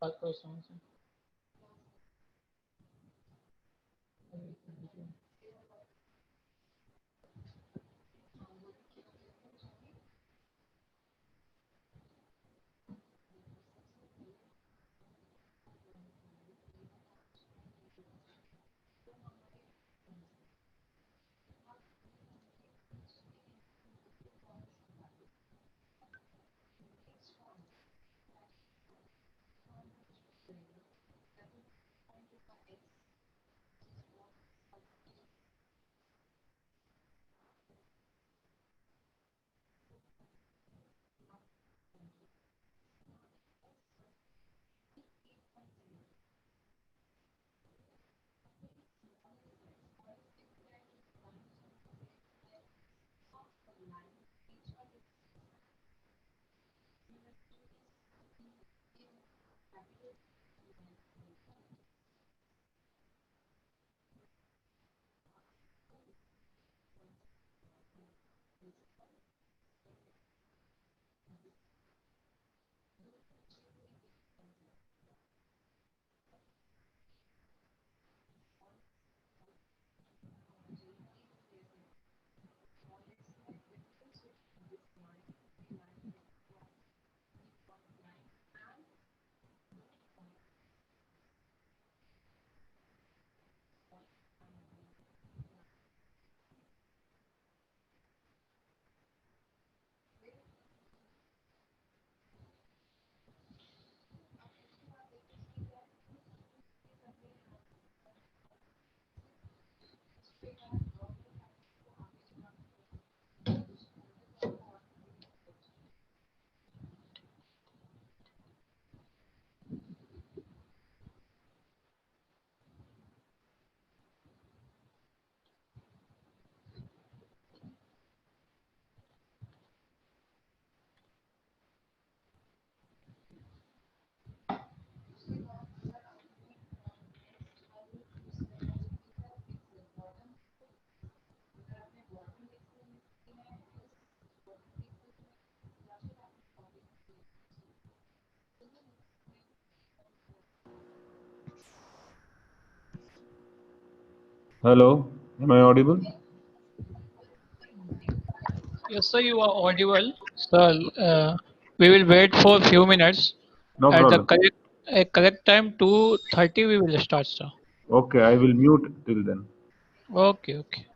बात करो सोन से। Hello, am I audible? Yes, sir, you are audible. Sir, we will wait for a few minutes. No At the problem. correct time, 2:30, we will start, sir. Okay, I will mute till then. Okay, okay.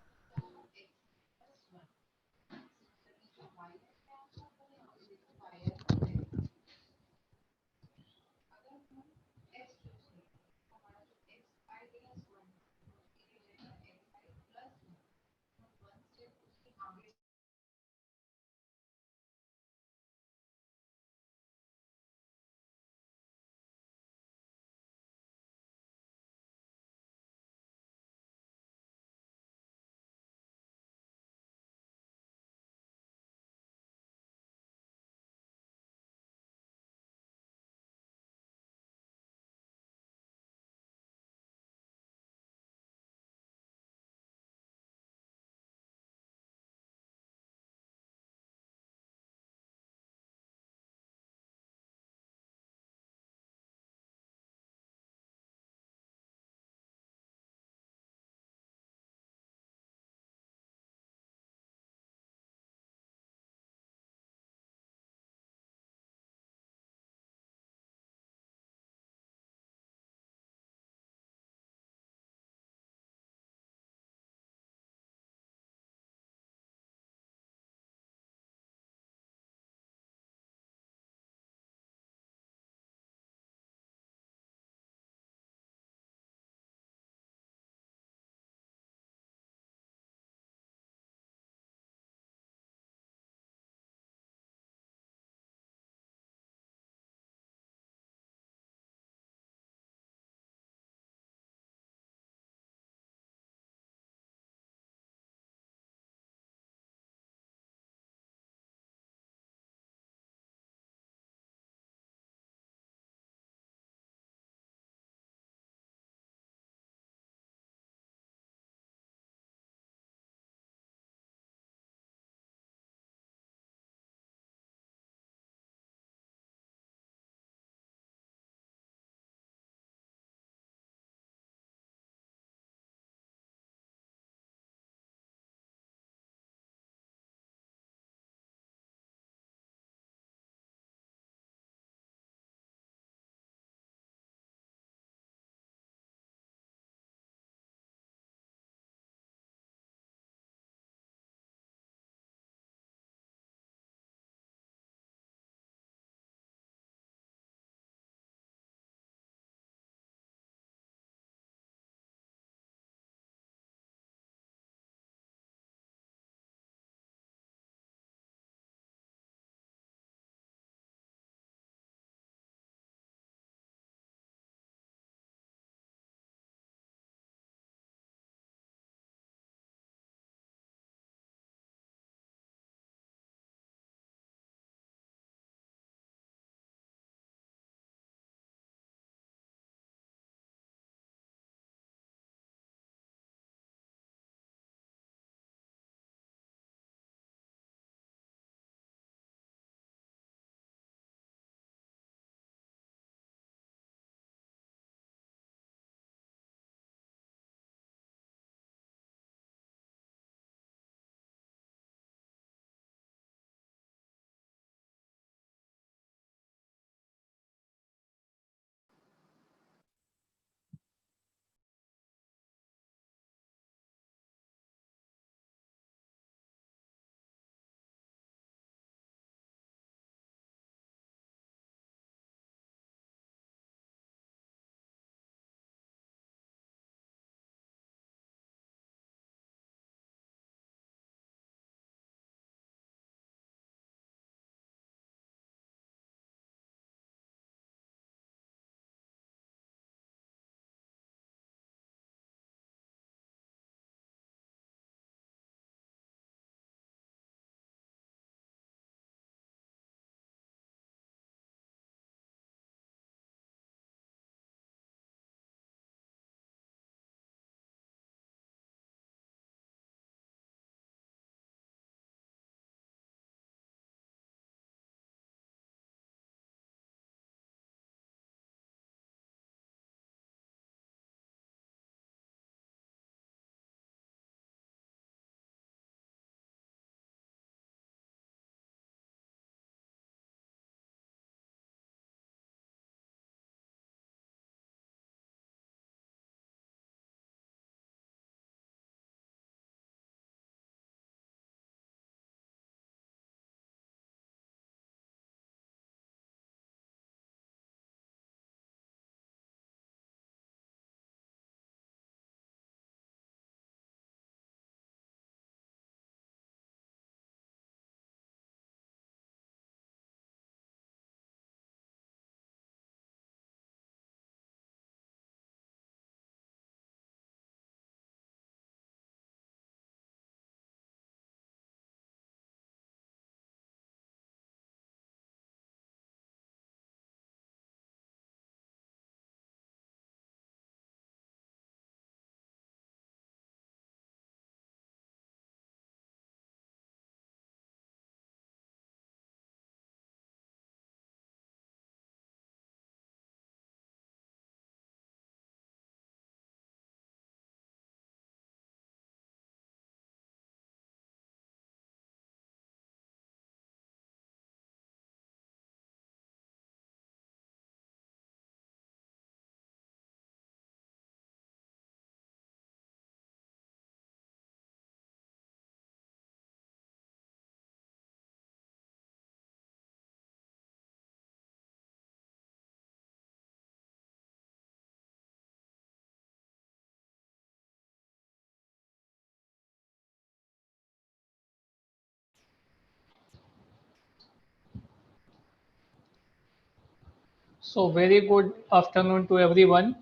So very good afternoon to everyone.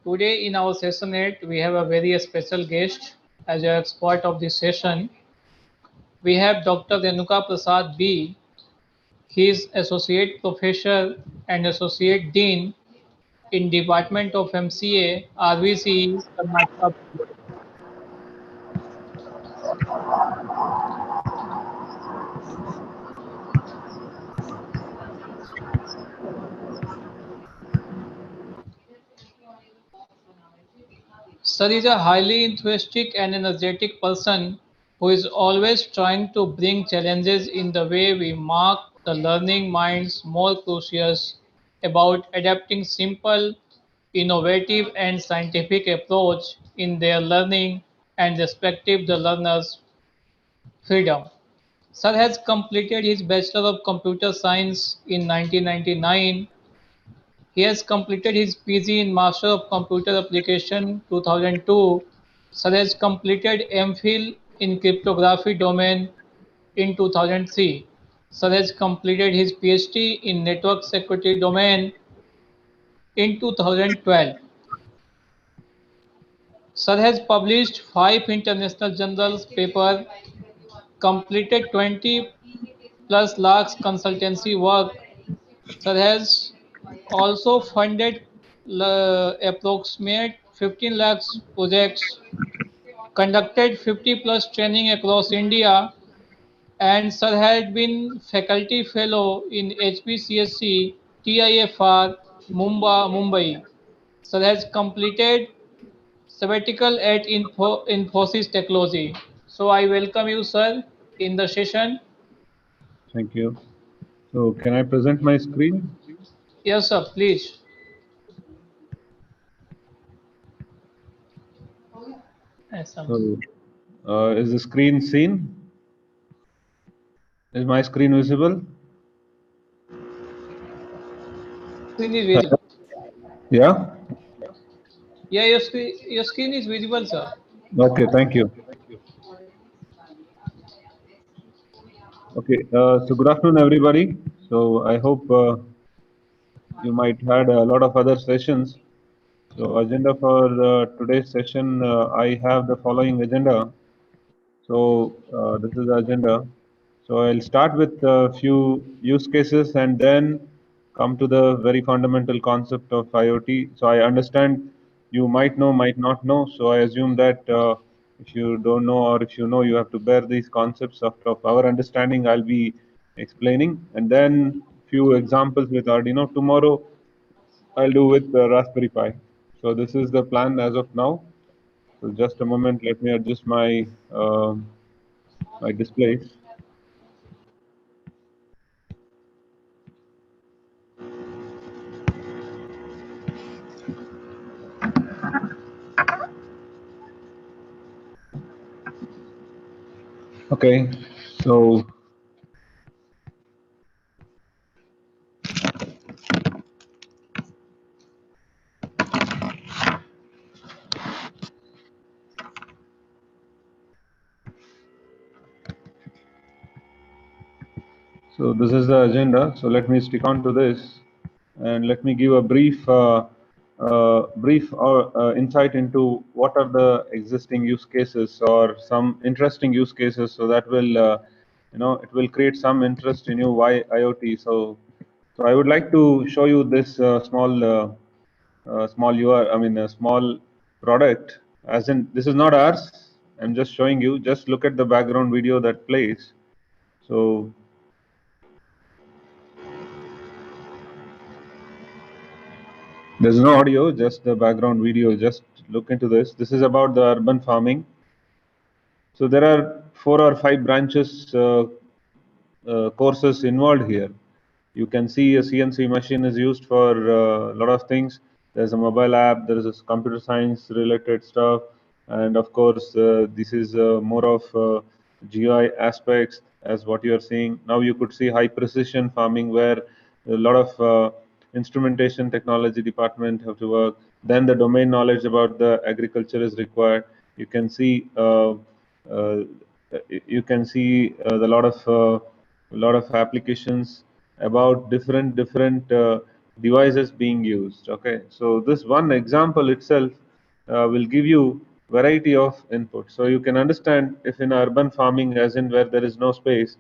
Today in our session 8, we have a very special guest as an expert of this session. We have Dr. Renuka Prasad B. He is Associate Professor and Associate Dean in Department of MCA, RVC, Karnataka. Sir is a highly enthusiastic and energetic person who is always trying to bring challenges in the way we mark the learning minds more curious about adapting simple, innovative and scientific approach in their learning and respective the learner's freedom. Sir has completed his Bachelor of Computer Science in 1999. He has completed his PG in Master of Computer Application 2002. Sir has completed MPhil in Cryptography domain in 2003. Sir has completed his PhD in Network Security domain in 2012. Sir has published 5 international journals paper, completed 20 plus lakhs consultancy work. Sir has also funded approximate 15 lakhs projects, conducted 50 plus training across India, and Sir had been faculty fellow in HPCSC TIFR Mumbai. Sir has completed sabbatical at Infosys Technology. So I welcome you, sir, in the session. Thank you. So can I present my screen? Yes, sir, please. Yes, sir. So is the screen seen? Is my screen visible? Screen is visible. Yeah? Yeah, your screen is visible, sir. Okay, thank you. Okay, so good afternoon, everybody. So I hope you might had a lot of other sessions. So agenda for today's session, I have the following agenda. So this is the agenda. So I'll start with a few use cases and then come to the very fundamental concept of IoT. So I understand you might know, might not know. So I assume that if you don't know or if you know, you have to bear these concepts of our understanding. I'll be explaining, and then few examples with Arduino. Tomorrow I'll do with Raspberry Pi. So this is the plan as of now. So just a moment, let me adjust my displays. Okay, so this is the agenda. So let me stick on to this, and let me give a brief insight into what are the existing use cases or some interesting use cases. So that will, it will create some interest in you. Why IoT? So I would like to show you this small a small product. As in, this is not ours. I'm just showing you. Just look at the background video that plays. So there's no audio, just the background video. Just look into this. This is about the urban farming. So there are 4 or 5 branches courses involved here. You can see a CNC machine is used for a lot of things. There's a mobile app, there is a computer science related stuff, and of course this is more of GI aspects as what you are seeing. Now you could see high precision farming where a lot of instrumentation technology department have to work. Then the domain knowledge about the agriculture is required. You can see uh, the lot of applications about different devices being used. Okay, so this one example itself will give you variety of input. So you can understand if in urban farming, as in where there is no space,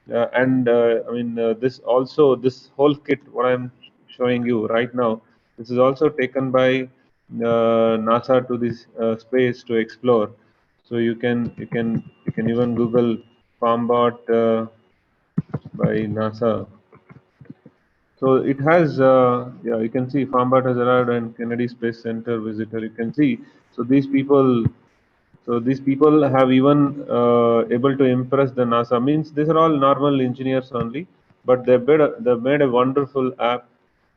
and I mean this also, this whole kit what I'm showing you right now, this is also taken by NASA to this space to explore. So you can even Google FarmBot by NASA. So it has, yeah, you can see FarmBot has arrived and Kennedy Space Center visitor. You can see. So these people have even able to impress the NASA. Means these are all normal engineers only, but they made a wonderful app.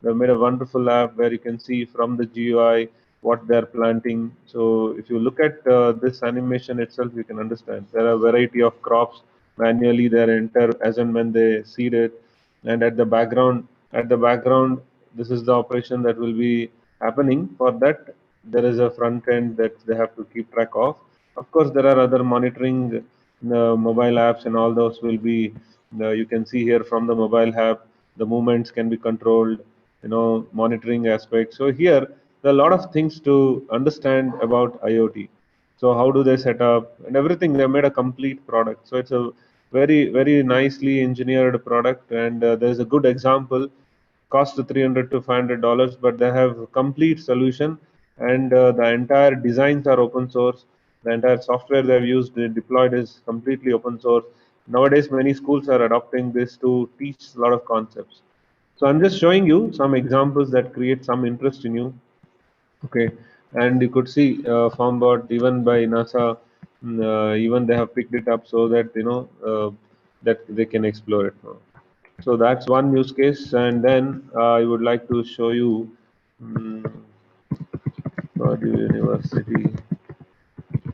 They made a wonderful app where you can see from the GUI what they are planting. So if you look at this animation itself, you can understand there are a variety of crops. Manually, they enter as and when they seed it, and at the background, this is the operation that will be happening. For that, there is a front end that they have to keep track of. Of course, there are other monitoring mobile apps, and all those will be. You can see here from the mobile app, the movements can be controlled. Monitoring aspects. So here, there are a lot of things to understand about IoT. So how do they set up and everything? They made a complete product. So it's a very very nicely engineered product, and there's a good example. Cost $300 to $500, but they have a complete solution, and the entire designs are open source. The entire software they've used, deployed, is completely open source. Nowadays, many schools are adopting this to teach a lot of concepts. So I'm just showing you some examples that create some interest in you. Okay, and you could see FarmBot even by NASA, even they have picked it up so that that they can explore it now. So that's one use case, and then I would like to show you Purdue University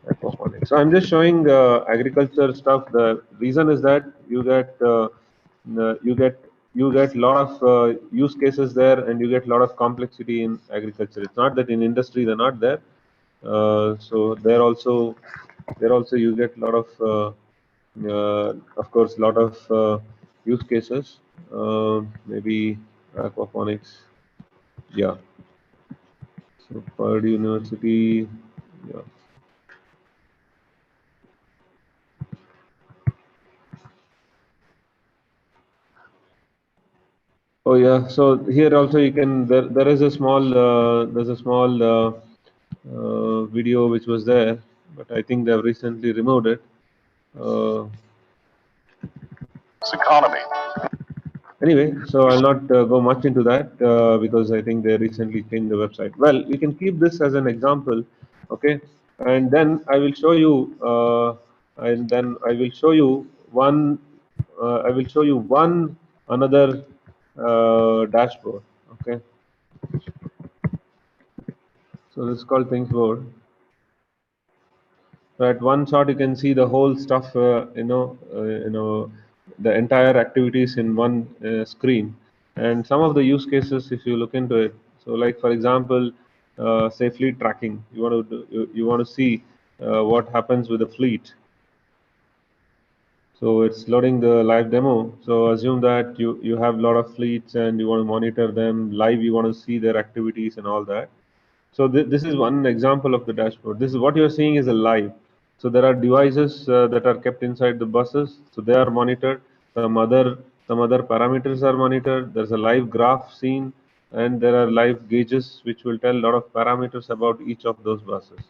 aquaponics. So I'm just showing agriculture stuff. The reason is that you get lot of use cases there, and you get a lot of complexity in agriculture. It's not that in industry they're not there. So there also you get a lot of course, lot of use cases. Maybe aquaponics. Yeah. So Purdue University. Yeah. Oh yeah. So here also you can. There is a small. There's a small video which was there, but I think they've recently removed it. Uh, Economy. Anyway, so I'll not go much into that because I think they recently changed the website. Well, you can keep this as an example, okay? And then I will show you, one. I will show you one another dashboard, okay? So this is called Thingsboard. So at one shot, you can see the whole stuff, the entire activities in one screen. And some of the use cases, if you look into it, so like for example, say fleet tracking. You want to see what happens with the fleet. So it's loading the live demo. So assume that you have a lot of fleets and you want to monitor them live. You want to see their activities and all that. So this is one example of the dashboard. This is what you're seeing is a live. So there are devices that are kept inside the buses. So they are monitored. Some other parameters are monitored. There's a live graph seen, and there are live gauges which will tell a lot of parameters about each of those buses.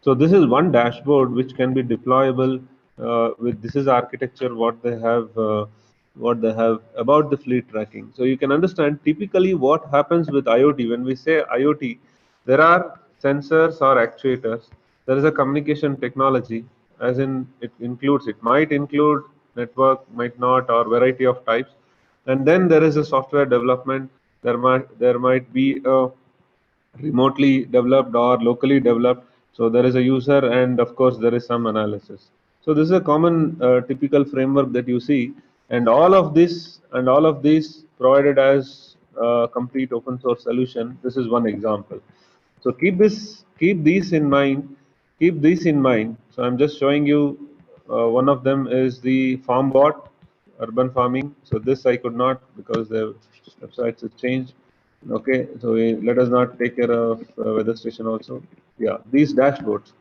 So this is one dashboard which can be deployable with this is architecture what they have about the fleet tracking. So you can understand typically what happens with IoT. When we say IoT, there are sensors or actuators. There is a communication technology, as in it might include network, might not, or variety of types. And then there is a software development. There might be a remotely developed or locally developed. So there is a user, and of course there is some analysis. So this is a common typical framework that you see, and all of these provided as a complete open source solution. This is one example. So keep these in mind. So I'm just showing you one of them is the FarmBot urban farming. So this I could not because the websites has changed. Okay, so let us not take care of weather station also. Yeah, these dashboards.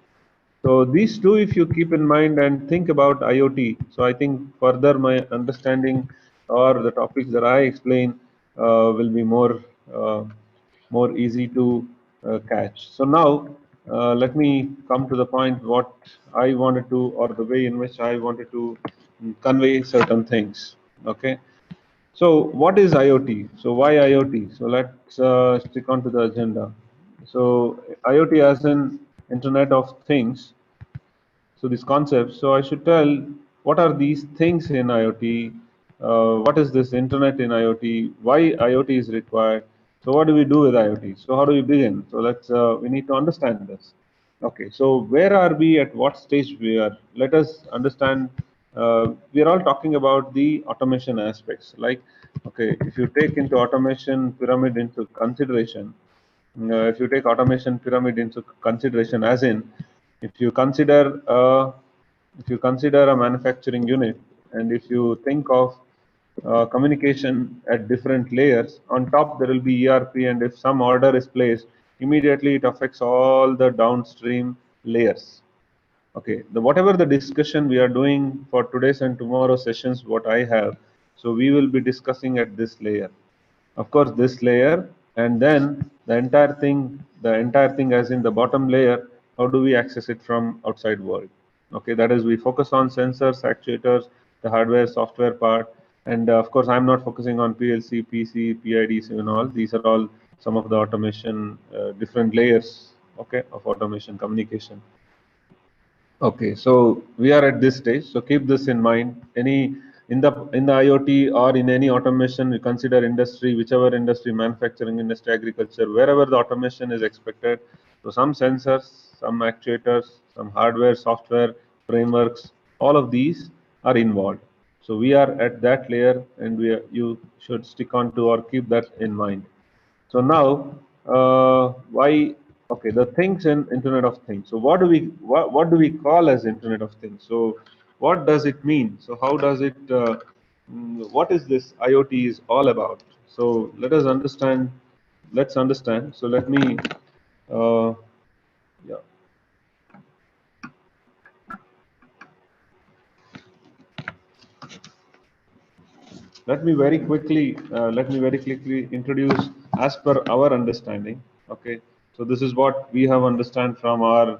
So these two, if you keep in mind and think about IoT, so I think further my understanding or the topics that I explain will be uh, more easy to catch. So now let me come to the point what I wanted to, or the way in which I wanted to convey certain things. Okay. So what is IoT? So why IoT? So let's stick on to the agenda. So IoT as an Internet of Things. So these concepts. So I should tell what are these things in IoT? What is this Internet in IoT? Why IoT is required? So what do we do with IoT? So how do we begin? So let's we need to understand this. Okay, so where are we at what stage we are? Let us understand. We are all talking about the automation aspects. Like, okay, if you take into automation pyramid into consideration, if you take automation pyramid into consideration, as in, if you consider if you consider a manufacturing unit, and if you think of communication at different layers, on top there will be ERP, and if some order is placed, immediately it affects all the downstream layers. Okay, the whatever the discussion we are doing for today's and tomorrow's sessions, what I have, so we will be discussing at this layer. Of course, this layer, and then the entire thing as in the bottom layer, how do we access it from outside world? Okay, that is we focus on sensors, actuators, the hardware, software part, and of course, I'm not focusing on PLC, PC, PIDs, and all. These are all some of the automation, different layers, okay, of automation communication. Okay, so we are at this stage. So keep this in mind. Any in the IoT or in any automation, we consider industry, whichever industry, manufacturing industry, agriculture, wherever the automation is expected. So some sensors, some actuators, some hardware, software, frameworks, all of these are involved. So we are at that layer, and you should stick on to or keep that in mind. So now, why? Okay, the things in Internet of Things. So what do we call as Internet of Things? So what does it mean? So how does it? What is this IoT is all about? So let us understand. Let's understand. So let me. Uh, yeah. Let me very quickly introduce as per our understanding. Okay, so this is what we have understand from our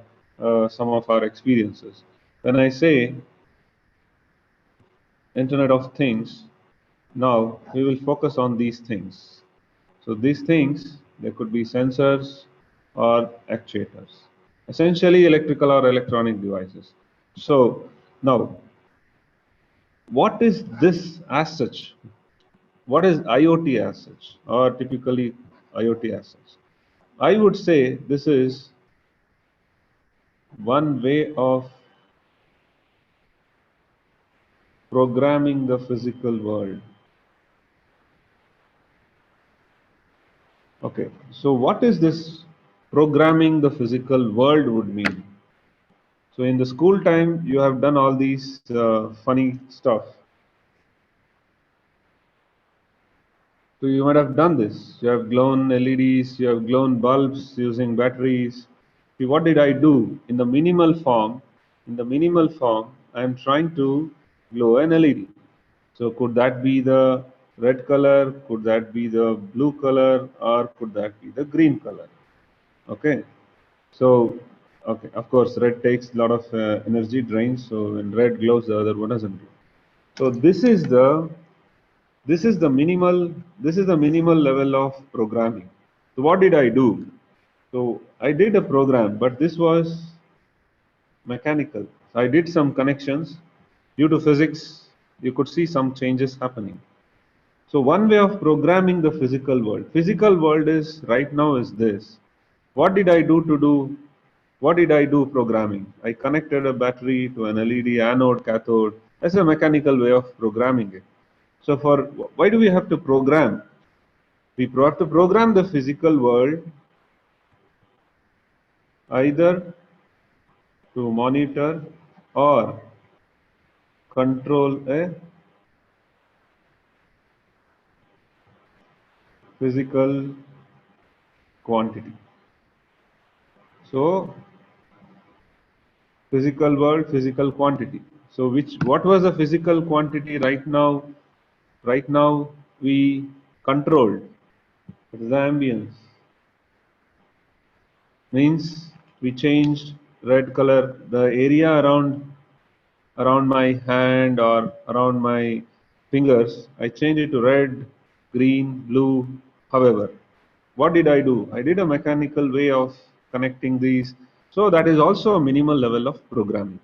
some of our experiences. When I say Internet of Things, now we will focus on these things. So these things, they could be sensors or actuators, essentially electrical or electronic devices. So now, what is this as such? What is IoT as such, or typically IoT as such? I would say this is one way of programming the physical world. Okay, so what is this programming the physical world would mean? So in the school time, you have done all these funny stuff. So you might have done this. You have glown LEDs, you have glown bulbs using batteries. See, what did I do? In the minimal form, I am trying to glow an LED. So could that be the red color? Could that be the blue color? Or could that be the green color? Okay. So, okay, of course, red takes a lot of energy drains. So when red glows, the other one doesn't glow. So this is the minimal level of programming. So what did I do? So I did a program, but this was mechanical. So I did some connections. Due to physics, you could see some changes happening. So one way of programming the physical world. Physical world is right now is this. What did I do? What did I do programming? I connected a battery to an LED anode cathode. That's a mechanical way of programming it. So for why do we have to program? We have to program the physical world either to monitor or control a physical quantity. So physical world, physical quantity. So what was the physical quantity right now? Right now we controlled. It is the ambience. Means we changed red color, the area around my hand or around my fingers, I changed it to red, green, blue, however. What did I do? I did a mechanical way of connecting these. So that is also a minimal level of programming.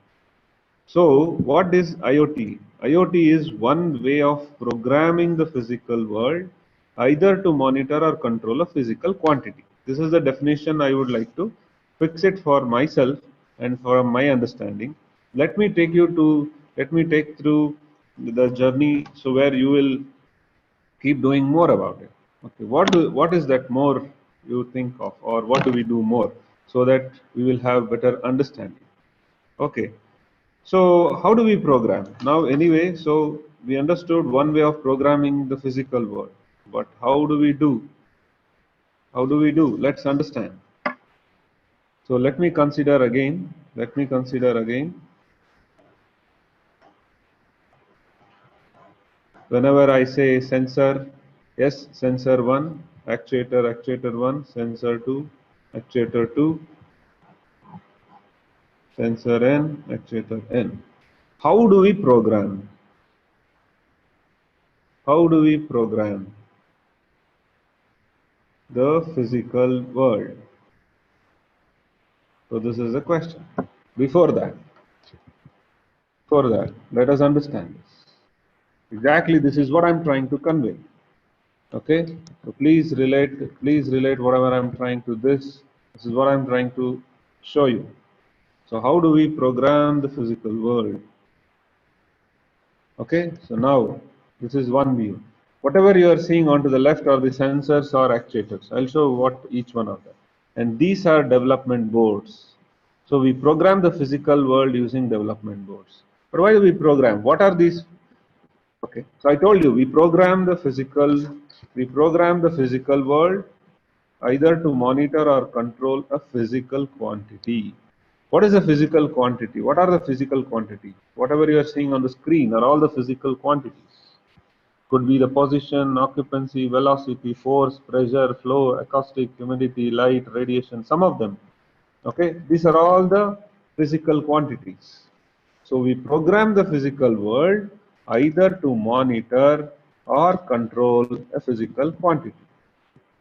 So what is IoT? IoT is one way of programming the physical world either to monitor or control a physical quantity. This is the definition I would like to fix it for myself and for my understanding. Let me take through the journey so where you will keep doing more about it. Okay, what is that more you think of, or what do we do more so that we will have better understanding? Okay, so how do we program? Now anyway, so we understood one way of programming the physical world, but how do we do? How do we do? Let's understand. So let me consider again. Let me consider again. Whenever I say sensor, yes, sensor 1, actuator 1, sensor 2, actuator 2, sensor N, actuator N. How do we program? How do we program the physical world? So this is a question. Before that, let us understand this. Exactly, this is what I'm trying to convey. Okay, so please relate whatever I'm trying to this. This is what I'm trying to show you. So how do we program the physical world? Okay, so now this is one view. Whatever you are seeing onto the left are the sensors or actuators. I'll show what each one of them. And these are development boards. So we program the physical world using development boards. But why do we program? What are these? Okay, so I told you we program the physical world either to monitor or control a physical quantity. What is a physical quantity? What are the physical quantities? Whatever you are seeing on the screen are all the physical quantities. Could be the position, occupancy, velocity, force, pressure, flow, acoustic, humidity, light, radiation, some of them. Okay, these are all the physical quantities. So we program the physical world either to monitor or control a physical quantity.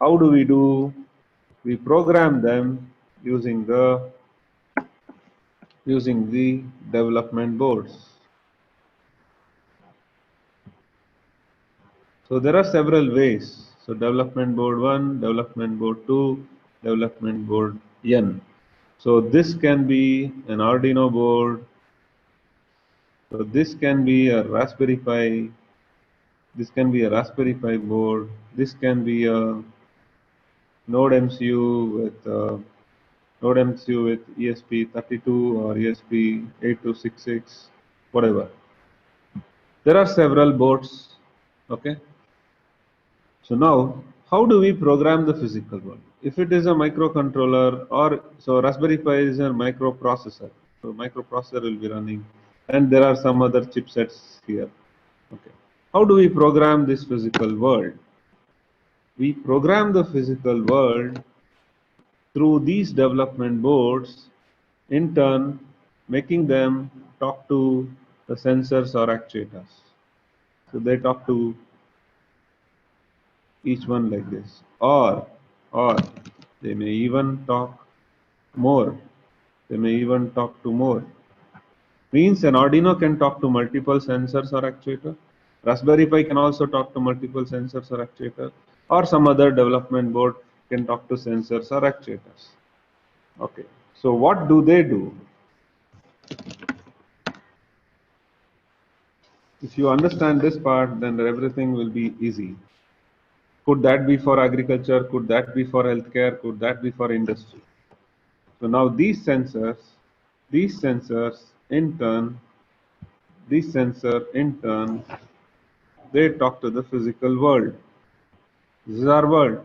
How do we do? We program them using the development boards. So there are several ways. So development board 1, development board 2, development board N. So this can be an Arduino board. So this can be a Raspberry Pi. This can be a Raspberry Pi board. This can be a Node MCU with ESP32 or ESP8266, whatever. There are several boards. Okay. So now, how do we program the physical world? If it is a microcontroller or so Raspberry Pi is a microprocessor. So microprocessor will be running, and there are some other chipsets here. Okay. How do we program this physical world? We program the physical world through these development boards, in turn making them talk to the sensors or actuators. So they talk to each one like this, or they may even talk more. They may even talk to more. Means an Arduino can talk to multiple sensors or actuator. Raspberry Pi can also talk to multiple sensors or actuator, or some other development board can talk to sensors or actuators. Okay. So what do they do? If you understand this part, then everything will be easy. Could that be for agriculture? Could that be for healthcare? Could that be for industry? So now these sensors in turn, they talk to the physical world. This is our world.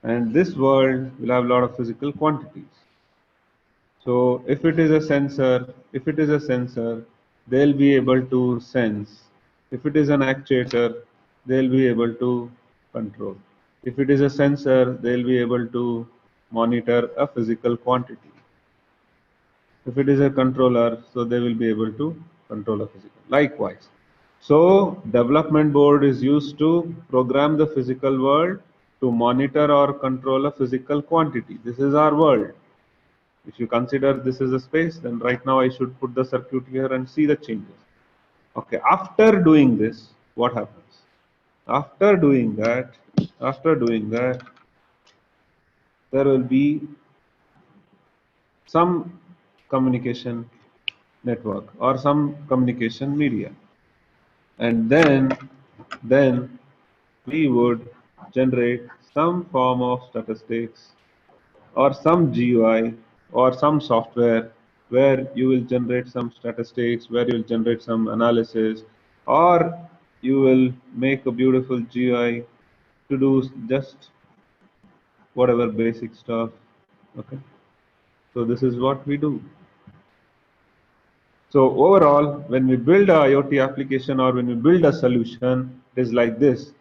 and this world will have a lot of physical quantities. So if it is a sensor, they'll be able to sense. If it is an actuator, they'll be able to control. If it is a sensor, they'll be able to monitor a physical quantity. If it is a controller, so they will be able to control a physical. Likewise. So development board is used to program the physical world to monitor or control a physical quantity. This is our world. If you consider this is a space, then right now I should put the circuit here and see the changes. Okay, after doing this, what happens? After doing that, there will be some communication network or some communication media. And then we would generate some form of statistics or some GUI or some software where you will generate some statistics, where you will generate some analysis, or you will make a beautiful GUI to do just whatever basic stuff. Okay, so this is what we do. So overall, when we build a IoT application or when we build a solution, it is like this.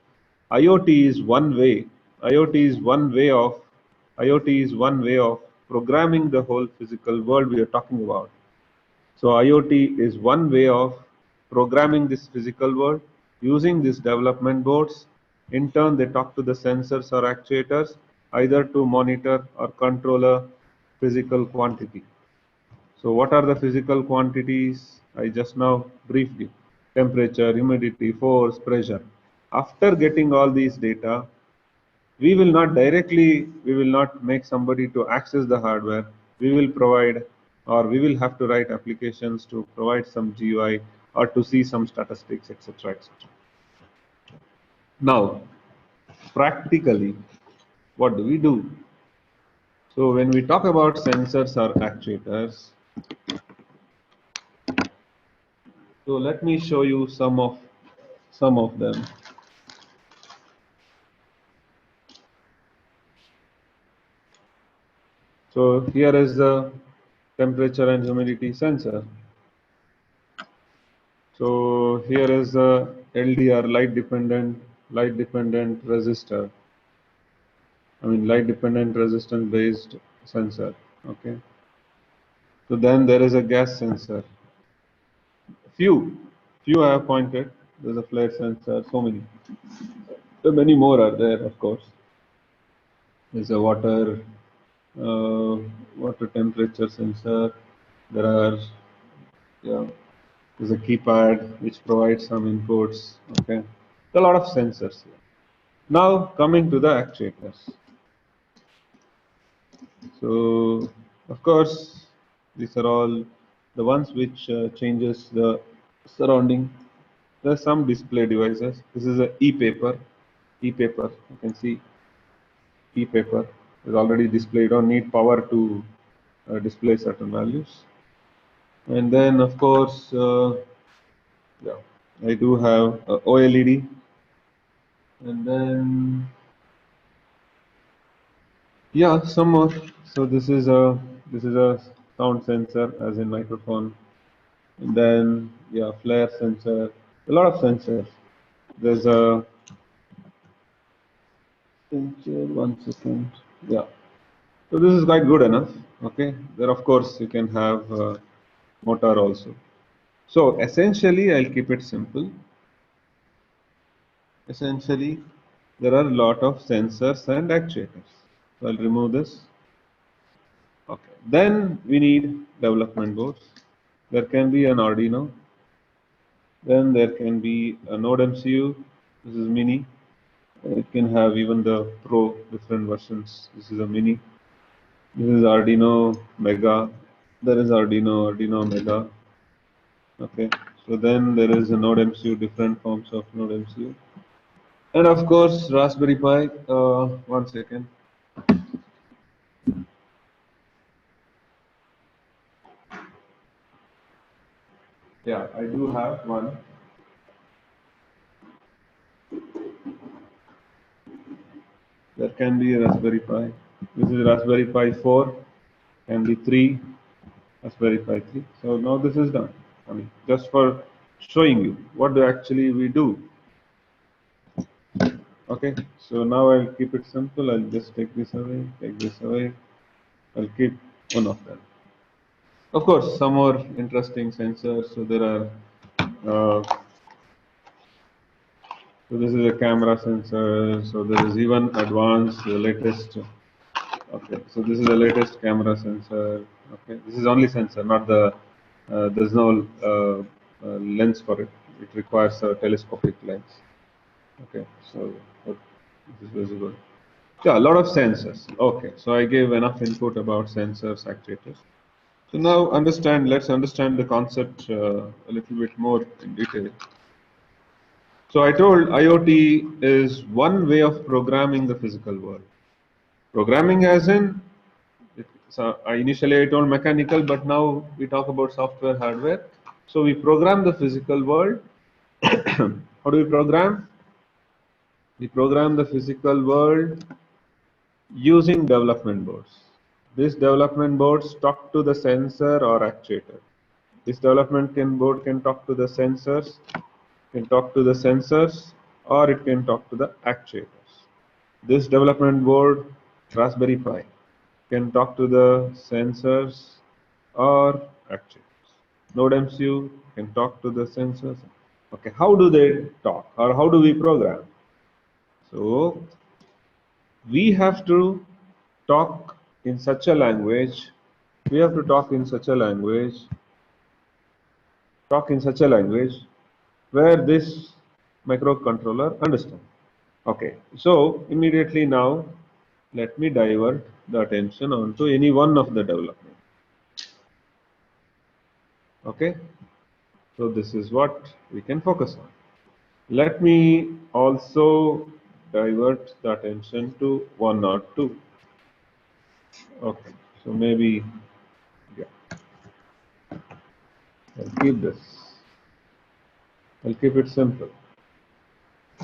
IoT is one way. IoT is one way of IoT is one way of programming the whole physical world we are talking about. So IoT is one way of programming this physical world using these development boards. In turn, they talk to the sensors or actuators either to monitor or control a physical quantity. So what are the physical quantities? I just now briefed you. Temperature, humidity, force, pressure. After getting all these data, we will not make somebody to access the hardware. We will provide, or we will have to write applications to provide some GUI or to see some statistics, etc., etc. Now, practically, what do we do? So when we talk about sensors or actuators, so let me show you some of them. So here is the temperature and humidity sensor. So here is the LDR, light dependent resistor. I mean light dependent resistance based sensor. Okay. So then there is a gas sensor. Few, few I have pointed. There's a flare sensor. So many. So many more are there, of course. There's a uh, water temperature sensor. There are, yeah, there's a keypad which provides some inputs. Okay, a lot of sensors here. Now coming to the actuators. So of course these are all the ones which changes the surrounding. There are some display devices. This is a e-paper. E-paper. You can see e-paper is already displayed. You don't need power to display certain values. And then of course, yeah, I do have OLED, and then yeah, some more. So this is a sound sensor, as in microphone, and then yeah, flare sensor, a lot of sensors. There's a sensor. One second. Yeah. So this is quite good enough. Okay. There, of course, you can have motor also. So essentially, I'll keep it simple. Essentially, there are a lot of sensors and actuators. So I'll remove this. Okay. Then we need development boards. There can be an Arduino. Then there can be a Node MCU. This is mini. It can have even the Pro different versions. This is a mini. This is Arduino Mega. There is Arduino Mega. Okay. So then there is a Node MCU, different forms of Node MCU. And of course, Raspberry Pi. One second. Yeah, I do have one. There can be a Raspberry Pi. This is Raspberry Pi 4, can be 3, Raspberry Pi 3. So now this is done. I mean, just for showing you what do actually we do. Okay, so now I'll keep it simple. I'll just take this away. I'll keep one of them. Of course, some more interesting sensors. So there are, so this is a camera sensor. So there is even advanced, latest. Okay, so this is the latest camera sensor. Okay, this is only sensor, not the. There's no lens for it. It requires a telescopic lens. Okay, so this is visible. Yeah, a lot of sensors. Okay, so I gave enough input about sensors, actuators. So now let's understand the concept a little bit more in detail. So I told IoT is one way of programming the physical world. Programming as in, so initially I told mechanical, but now we talk about software, hardware. So we program the physical world. How do we program? We program the physical world using development boards. These development boards talk to the sensor or actuator. This board can talk to the sensors, or it can talk to the actuators. This development board, Raspberry Pi, can talk to the sensors or actuators. NodeMCU can talk to the sensors. Okay, how do they talk, or how do we program? So we have to talk in such a language. We have to talk in such a language. Where this microcontroller understands. Okay, so immediately now let me divert the attention onto any one of the development. Okay, so this is what we can focus on. Let me also divert the attention to one or two. Okay, so maybe, yeah, I'll keep this. I'll keep it simple.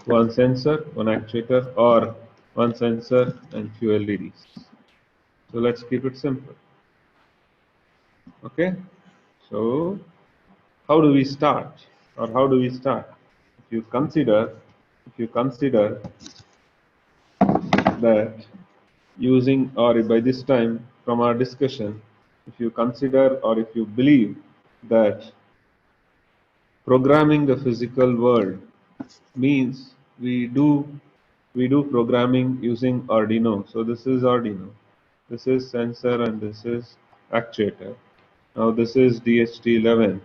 One sensor, one actuator, or one sensor and few LEDs. So let's keep it simple. Okay, so how do we start, or how do we start? If you consider that using, or by this time from our discussion, if you consider or if you believe that programming the physical world means we do programming using Arduino. So this is Arduino, this is sensor, and this is actuator. Now this is DHT11,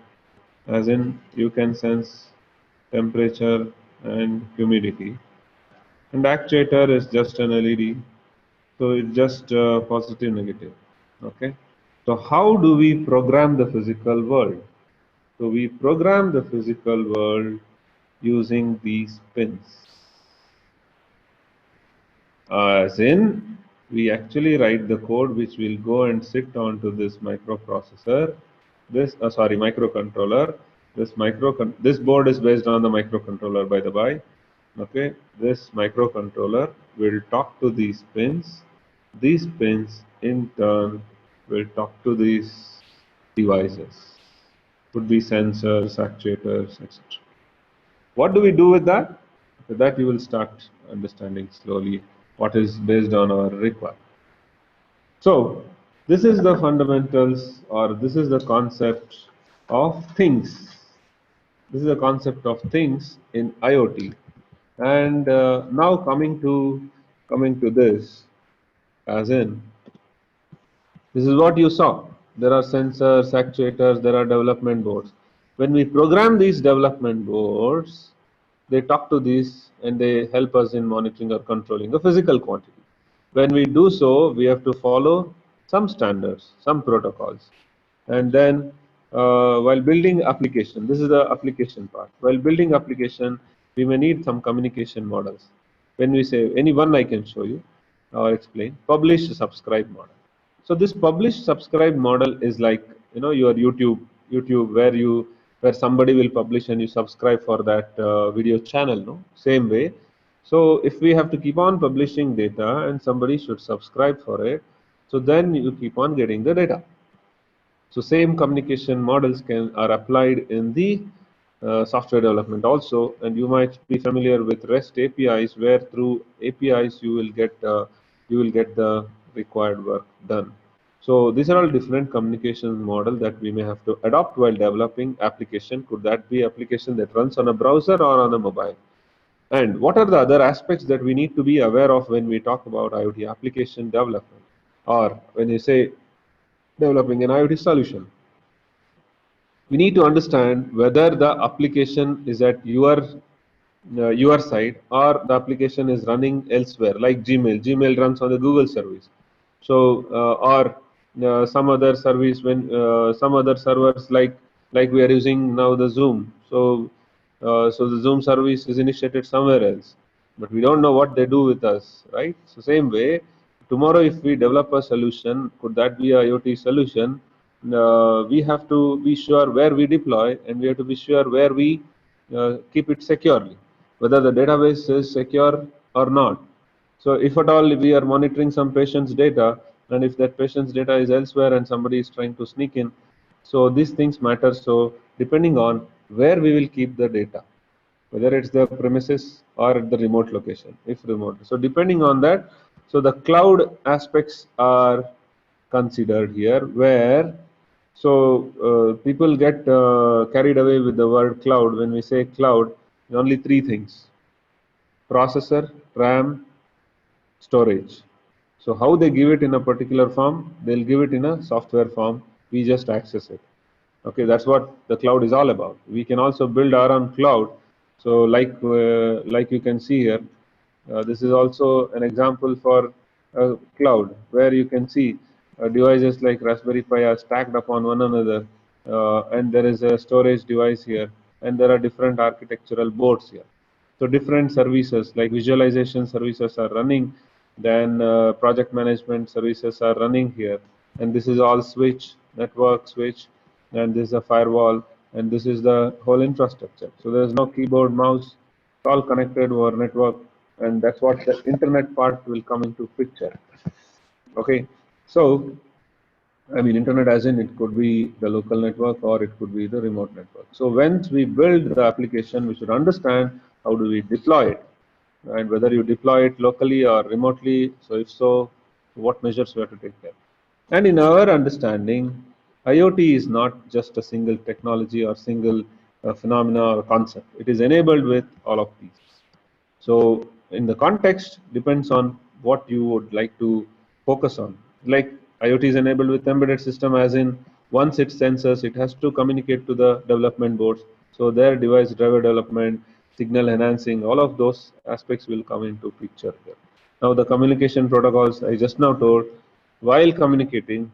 as in you can sense temperature and humidity. And actuator is just an LED, so it's just positive, negative. Okay. So how do we program the physical world? So we program the physical world using these pins. As in, we actually write the code which will go and sit onto this microprocessor, microcontroller. This board is based on the microcontroller, by the by. Okay, this microcontroller will talk to these pins. These pins in turn will talk to these devices. Could be sensors, actuators, etc. What do we do with that? With that, you will start understanding slowly what is based on our requirement. So this is the fundamentals, or this is the concept of things. This is the concept of things in IoT. And now coming to this, as in, this is what you saw. There are sensors, actuators, there are development boards. When we program these development boards, they talk to these and they help us in monitoring or controlling the physical quantity. When we do so, we have to follow some standards, some protocols. And then while building application, this is the application part. While building application, we may need some communication models. When we say, any one I can show you or explain, publish subscribe model. So this publish subscribe model is like, your YouTube where somebody will publish and you subscribe for that video channel. No, same way So if we have to keep on publishing data and somebody should subscribe for it, so then you keep on getting the data. So same communication models are applied in the software development also, and you might be familiar with REST APIs, where through APIs you will get the required work done. So these are all different communication model that we may have to adopt while developing application. Could that be application that runs on a browser or on a mobile? And what are the other aspects that we need to be aware of when we talk about IoT application development, or when you say developing an IoT solution? We need to understand whether the application is at your side, or the application is running elsewhere, like Gmail runs on the Google service. So or some other service, when some other servers, like we are using now the Zoom. So the Zoom service is initiated somewhere else, but we don't know what they do with us, right? So same way, tomorrow if we develop a solution, could that be a IoT solution? We have to be sure where we deploy, and we have to be sure where we keep it securely, whether the database is secure or not. So if at all we are monitoring some patient's data, and if that patient's data is elsewhere and somebody is trying to sneak in, so these things matter. So depending on where we will keep the data, whether it's the premises or at the remote location, if remote. So depending on that, so the cloud aspects are considered here, where so people get carried away with the word cloud. When we say cloud, only three things: processor, RAM, storage. So how they give it in a particular form, they'll give it in a software form. We just access it. Okay, that's what the cloud is all about. We can also build our own cloud. So like you can see here, this is also an example for a cloud, where you can see devices like Raspberry Pi are stacked upon one another, and there is a storage device here, and there are different architectural boards here. So different services like visualization services are running, then project management services are running here, and this is all switch, network switch, and this is a firewall, and this is the whole infrastructure. So there is no keyboard, mouse, it's all connected over network, and that's what the internet part will come into picture. Okay, so I mean, internet as in it could be the local network or it could be the remote network. So once we build the application, we should understand how do we deploy it, and whether you deploy it locally or remotely. So if so, what measures we have to take there. And in our understanding, IoT is not just a single technology or single phenomena or concept. It is enabled with all of these. So in the context depends on what you would like to focus on. Like IoT is enabled with embedded system, as in once it senses, it has to communicate to the development boards. So their device driver development, signal enhancing, all of those aspects will come into picture here. Now the communication protocols I just now told, while communicating,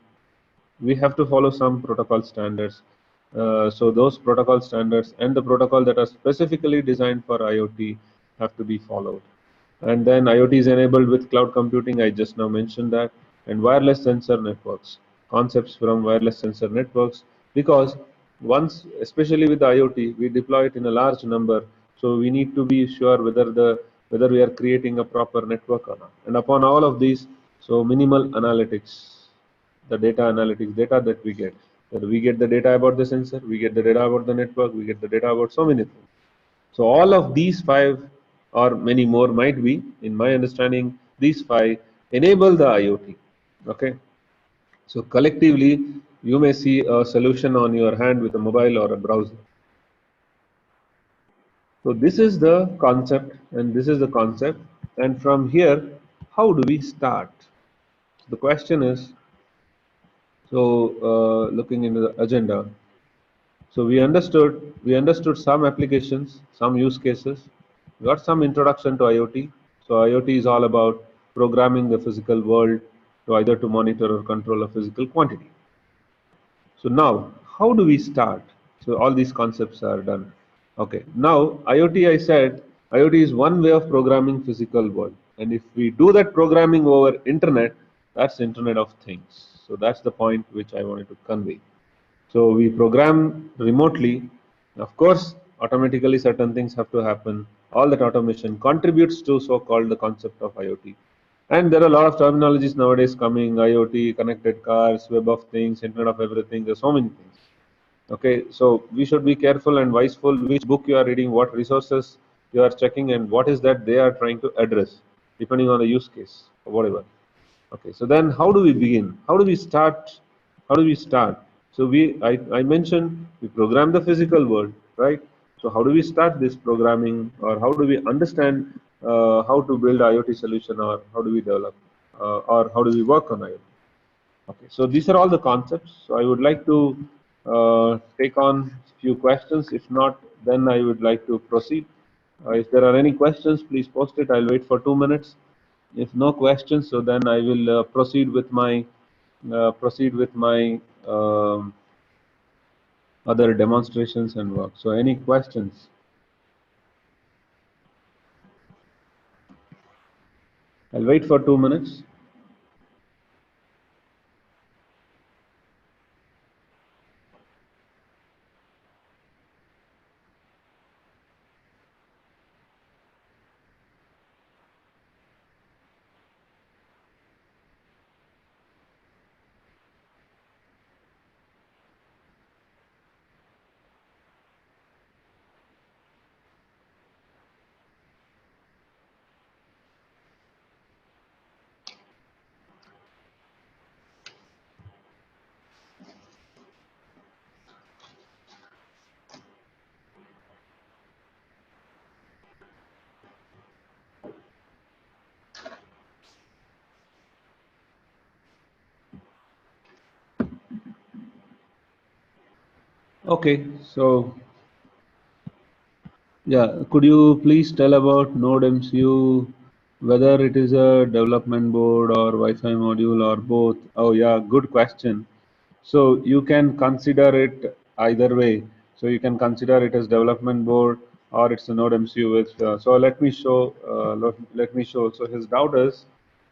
we have to follow some protocol standards. So those protocol standards and the protocol that are specifically designed for IoT have to be followed. And then IoT is enabled with cloud computing, I just now mentioned that, and wireless sensor networks, concepts from wireless sensor networks, because once, especially with the IoT, we deploy it in a large number, so we need to be sure whether we are creating a proper network or not. And upon all of these, so minimal analytics, the data analytics, data that we get. That we get the data about the sensor, we get the data about the network, we get the data about so many things. So all of these five or many more might be, in my understanding, these five enable the IoT. Okay. So collectively, you may see a solution on your hand with a mobile or a browser. So this is the concept, and this is the concept. And from here, how do we start? The question is, so looking into the agenda, so we understood some applications, some use cases, we got some introduction to IoT. So IoT is all about programming the physical world to either to monitor or control a physical quantity. So now, how do we start? So all these concepts are done. Okay, now IoT, I said, IoT is one way of programming physical world. And if we do that programming over internet, that's Internet of Things. So that's the point which I wanted to convey. So we program remotely. Of course, automatically certain things have to happen. All that automation contributes to so-called the concept of IoT. And there are a lot of terminologies nowadays coming: IoT, connected cars, Web of Things, Internet of Everything. There's so many things. Okay, so we should be careful and wiseful which book you are reading, what resources you are checking, and what is that they are trying to address, depending on the use case or whatever. Okay, so then how do we begin? How do we start? How do we start? So I mentioned we program the physical world, right? So how do we start this programming, or how do we understand how to build IoT solution, or how do we develop, or how do we work on IoT? Okay, so these are all the concepts. So I would like to take on few questions. If not, then I would like to proceed. If there are any questions, please post it. I'll wait for 2 minutes. If no questions, so then I will proceed with my other demonstrations and work. So any questions? I'll wait for 2 minutes. Okay, so yeah, could you please tell about Node MCU, whether it is a development board or Wi-Fi module or both? Oh yeah, good question. So you can consider it either way. So you can consider it as development board, or it's a Node MCU with. So let me show. Let me show. So his doubt is,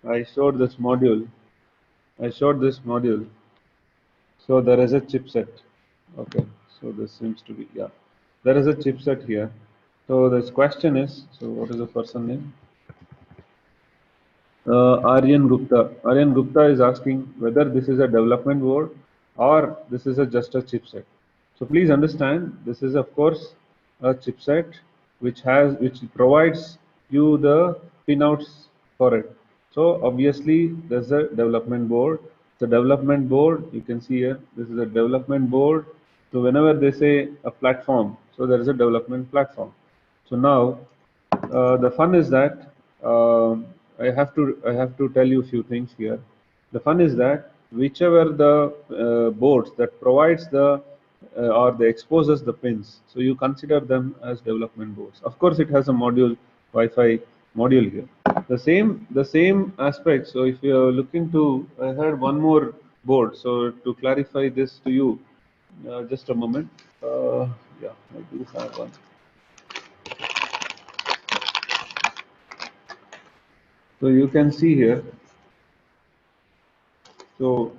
I showed this module. I showed this module. So there is a chipset. Okay. So this seems to be, yeah. There is a chipset here. So this question is, so what is the person name? Aryan Gupta. Aryan Gupta is asking whether this is a development board or this is just a chipset. So please understand, this is of course a chipset which provides you the pinouts for it. So obviously there's a development board. The development board, you can see here, this is a development board. So whenever they say a platform, so there is a development platform. So now the fun is that I have to tell you a few things here. The fun is that whichever the boards that provides the or they exposes the pins, so you consider them as development boards. Of course, it has a module Wi-Fi module here. The same aspect. So if you are looking to, I had one more board. So to clarify this to you, just a moment. Yeah, I do have one. So you can see here. So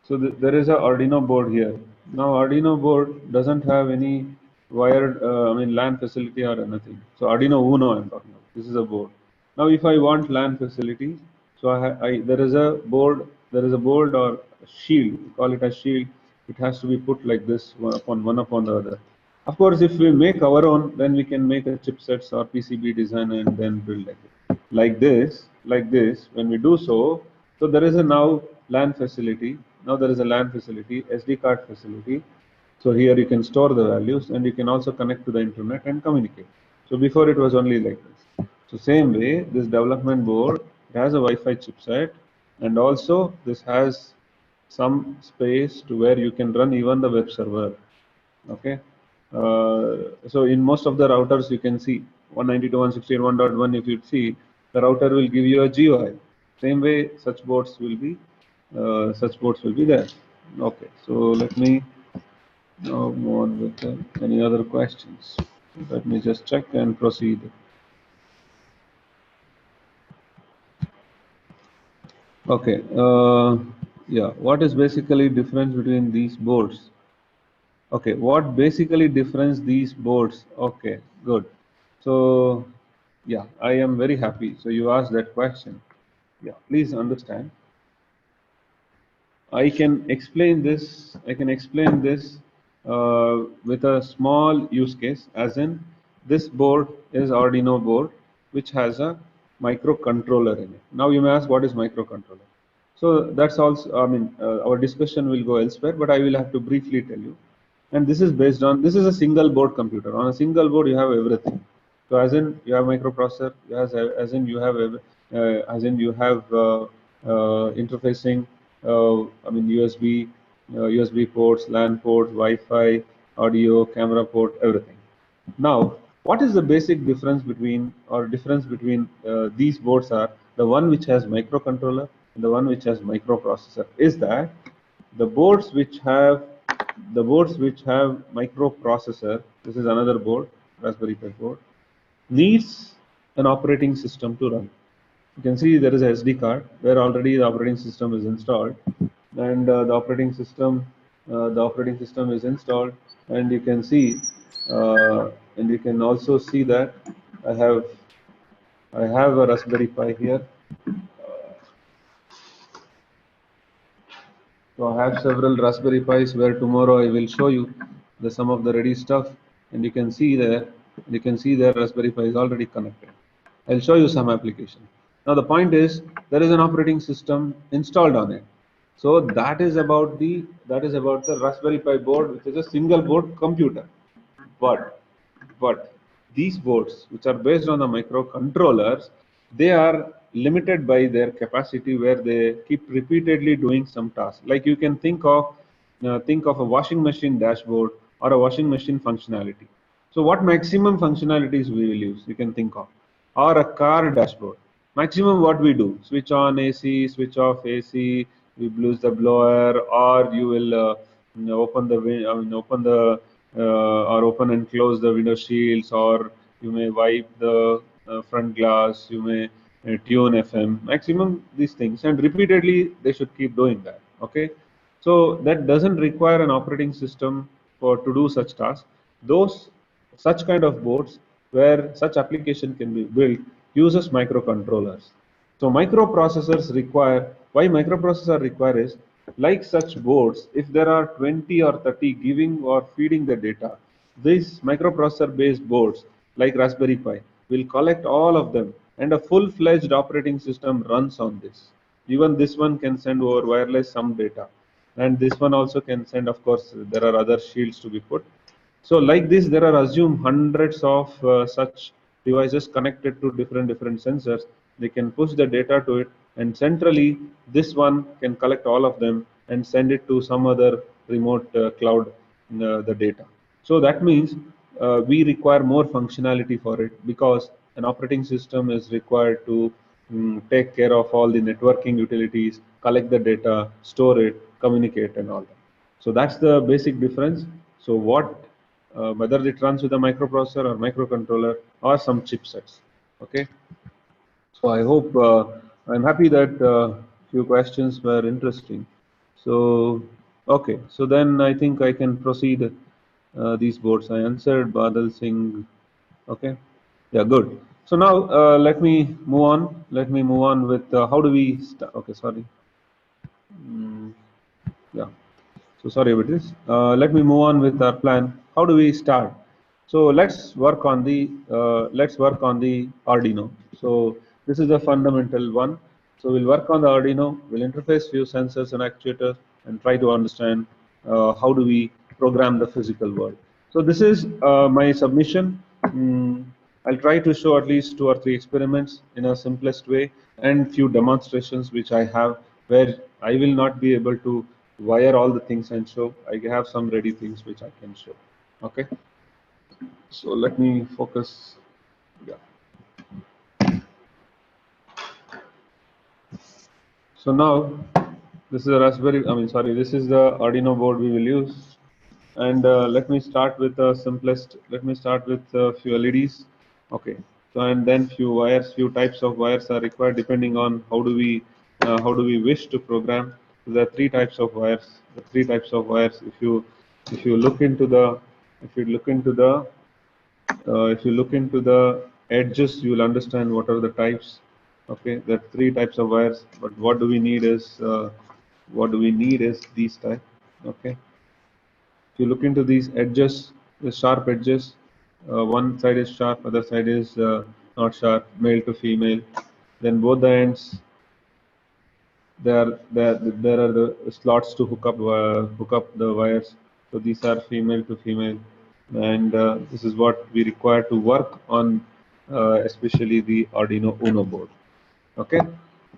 there is a Arduino board here. Now Arduino board doesn't have any wired, LAN facility or anything. So Arduino Uno I'm talking about. This is a board. Now if I want LAN facility, so there is a board or a shield. We call it a shield. It has to be put like this, one upon the other. Of course, if we make our own, then we can make a chipsets or PCB design and then build like this. When we do so, so there is a now LAN facility. Now there is a LAN facility, SD card facility. So here you can store the values and you can also connect to the internet and communicate. So before it was only like this. So same way, this development board has a Wi-Fi chipset, and also this has some space to where you can run even the web server. Okay. So in most of the routers you can see 192.168.1.1. If you see, the router will give you a GUI. Same way such boards will be there. Okay, so let me now move on with any other questions. Let me just check and proceed. Okay, yeah, what is basically difference between these boards? Okay, what basically difference these boards? Okay, good. So, yeah, I am very happy. So you asked that question. Yeah, please understand. I can explain this. I can explain this with a small use case, as in this board is Arduino board, which has a microcontroller in it. Now you may ask, what is microcontroller? So that's also. I mean, our discussion will go elsewhere, but I will have to briefly tell you. And this is based on, this is a single board computer. On a single board, you have everything. So as in you have microprocessor, as in you have interfacing. I mean USB ports, LAN ports, Wi-Fi, audio, camera port, everything. Now, what is the basic difference between these boards are the one which has microcontroller and the one which has microprocessor is that the boards which have microprocessor, this is another board, Raspberry Pi board, needs an operating system to run. You can see there is a SD card where already the operating system is installed, and the operating system is installed, and you can see, and you can also see that I have I have a Raspberry Pi here. So I have several Raspberry Pis where tomorrow I will show you some of the ready stuff, and you can see there Raspberry Pi is already connected. I'll show you some application. Now the point is there is an operating system installed on it. So that is about the Raspberry Pi board, which is a single board computer. But these boards, which are based on the microcontrollers, they are limited by their capacity, where they keep repeatedly doing some task. Like you can think of a washing machine dashboard or a washing machine functionality. So what maximum functionalities we will use? You can think of, or a car dashboard. Maximum what we do: switch on AC, switch off AC, we use the blower, or you will open the or open and close the window shields, or you may wipe the front glass, you may tune FM. Maximum these things, and repeatedly they should keep doing that. Okay, so that doesn't require an operating system for to do such tasks. Those such kind of boards where such application can be built uses microcontrollers. So why microprocessor require is, like such boards, if there are 20 or 30 giving or feeding the data, these microprocessor based boards like Raspberry Pi will collect all of them, and a full-fledged operating system runs on this. Even this one can send over wireless some data, and this one also can send. Of course, there are other shields to be put. So like this, there are assumed hundreds of such devices connected to different sensors. They can push the data to it, and centrally this one can collect all of them and send it to some other remote cloud, the data. So that means we require more functionality for it, because an operating system is required to take care of all the networking utilities, collect the data, store it, communicate, and all that. So that's the basic difference. So whether it runs with a microprocessor or microcontroller or some chipsets. Okay. So I hope I'm happy that few questions were interesting. So okay. So then I think I can proceed. These boards I answered. Badal Singh. Okay. Yeah. Good. So now let me move on. Let me move on with how do we start? Okay. Sorry. Yeah. So sorry about this. Let me move on with our plan. How do we start? So let's work on the Arduino. So this is the fundamental one. So we'll work on the Arduino. We'll interface few sensors and actuators and try to understand how do we program the physical world. So this is my submission. I'll try to show at least 2 or 3 experiments in a simplest way, and few demonstrations which I have, where I will not be able to wire all the things and show. I have some ready things which I can show. Okay. So let me focus. Yeah. So now this is a this is the Arduino board we will use. And let me start with the simplest. Let me start with a few LEDs. Okay. So and then few wires. Few types of wires are required depending on how do we wish to program. So there are 3 types of wires. The 3 types of wires. If you if you look into the edges, you will understand what are the types. Okay, there are 3 types of wires, but what do we need is these type. Okay, if you look into these edges, the sharp edges, one side is sharp, other side is not sharp, male to female. Then both the ends, there are the slots to hook up the wires. So these are female to female, and this is what we require to work on, especially the Arduino Uno board. Okay,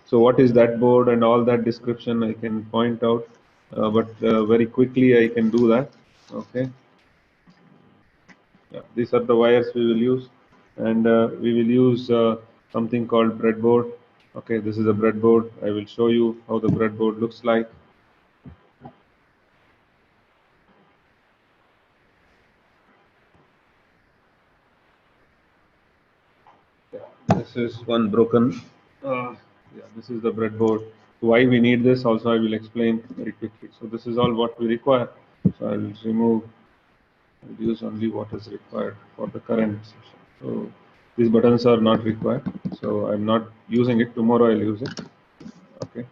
so what is that board and all that description I can point out, but very quickly I can do that. Okay, yeah, these are the wires we will use, and we will use something called breadboard. Okay, this is a breadboard. I will show you how the breadboard looks like. This is one broken. Yeah, this is the breadboard. Why we need this also I will explain very quickly. So this is all what we require. So I will remove, I'll use only what is required for the current session. So these buttons are not required. So I'm not using it. Tomorrow I'll use it. Okay.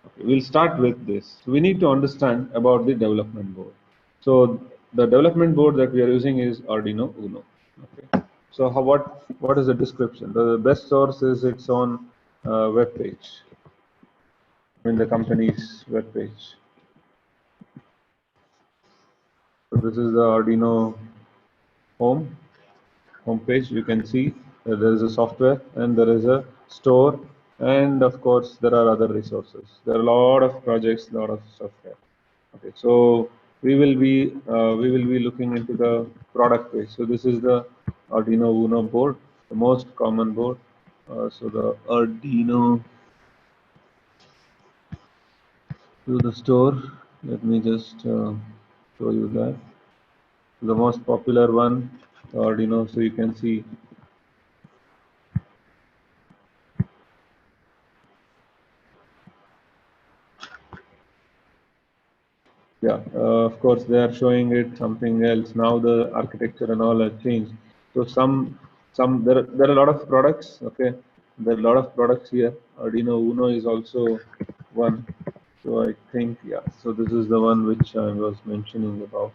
Okay. We'll start with this. So we need to understand about the development board. So the development board that we are using is Arduino Uno. Okay. So what is the description? The best source is its own web page, in the company's web page. So this is the Arduino home page. You can see that there is a software and there is a store, and of course there are other resources. There are a lot of projects, a lot of stuff here. Okay, so we will be looking into the product page. So this is the Arduino Uno board, the most common board. So the Arduino to the store. Let me just show you that. The most popular one, Arduino. So you can see. Yeah, of course they are showing it something else. Now the architecture and all have changed. So there are a lot of products. Okay, there are a lot of products here. Arduino Uno is also one. So I think, yeah. So this is the one which I was mentioning about.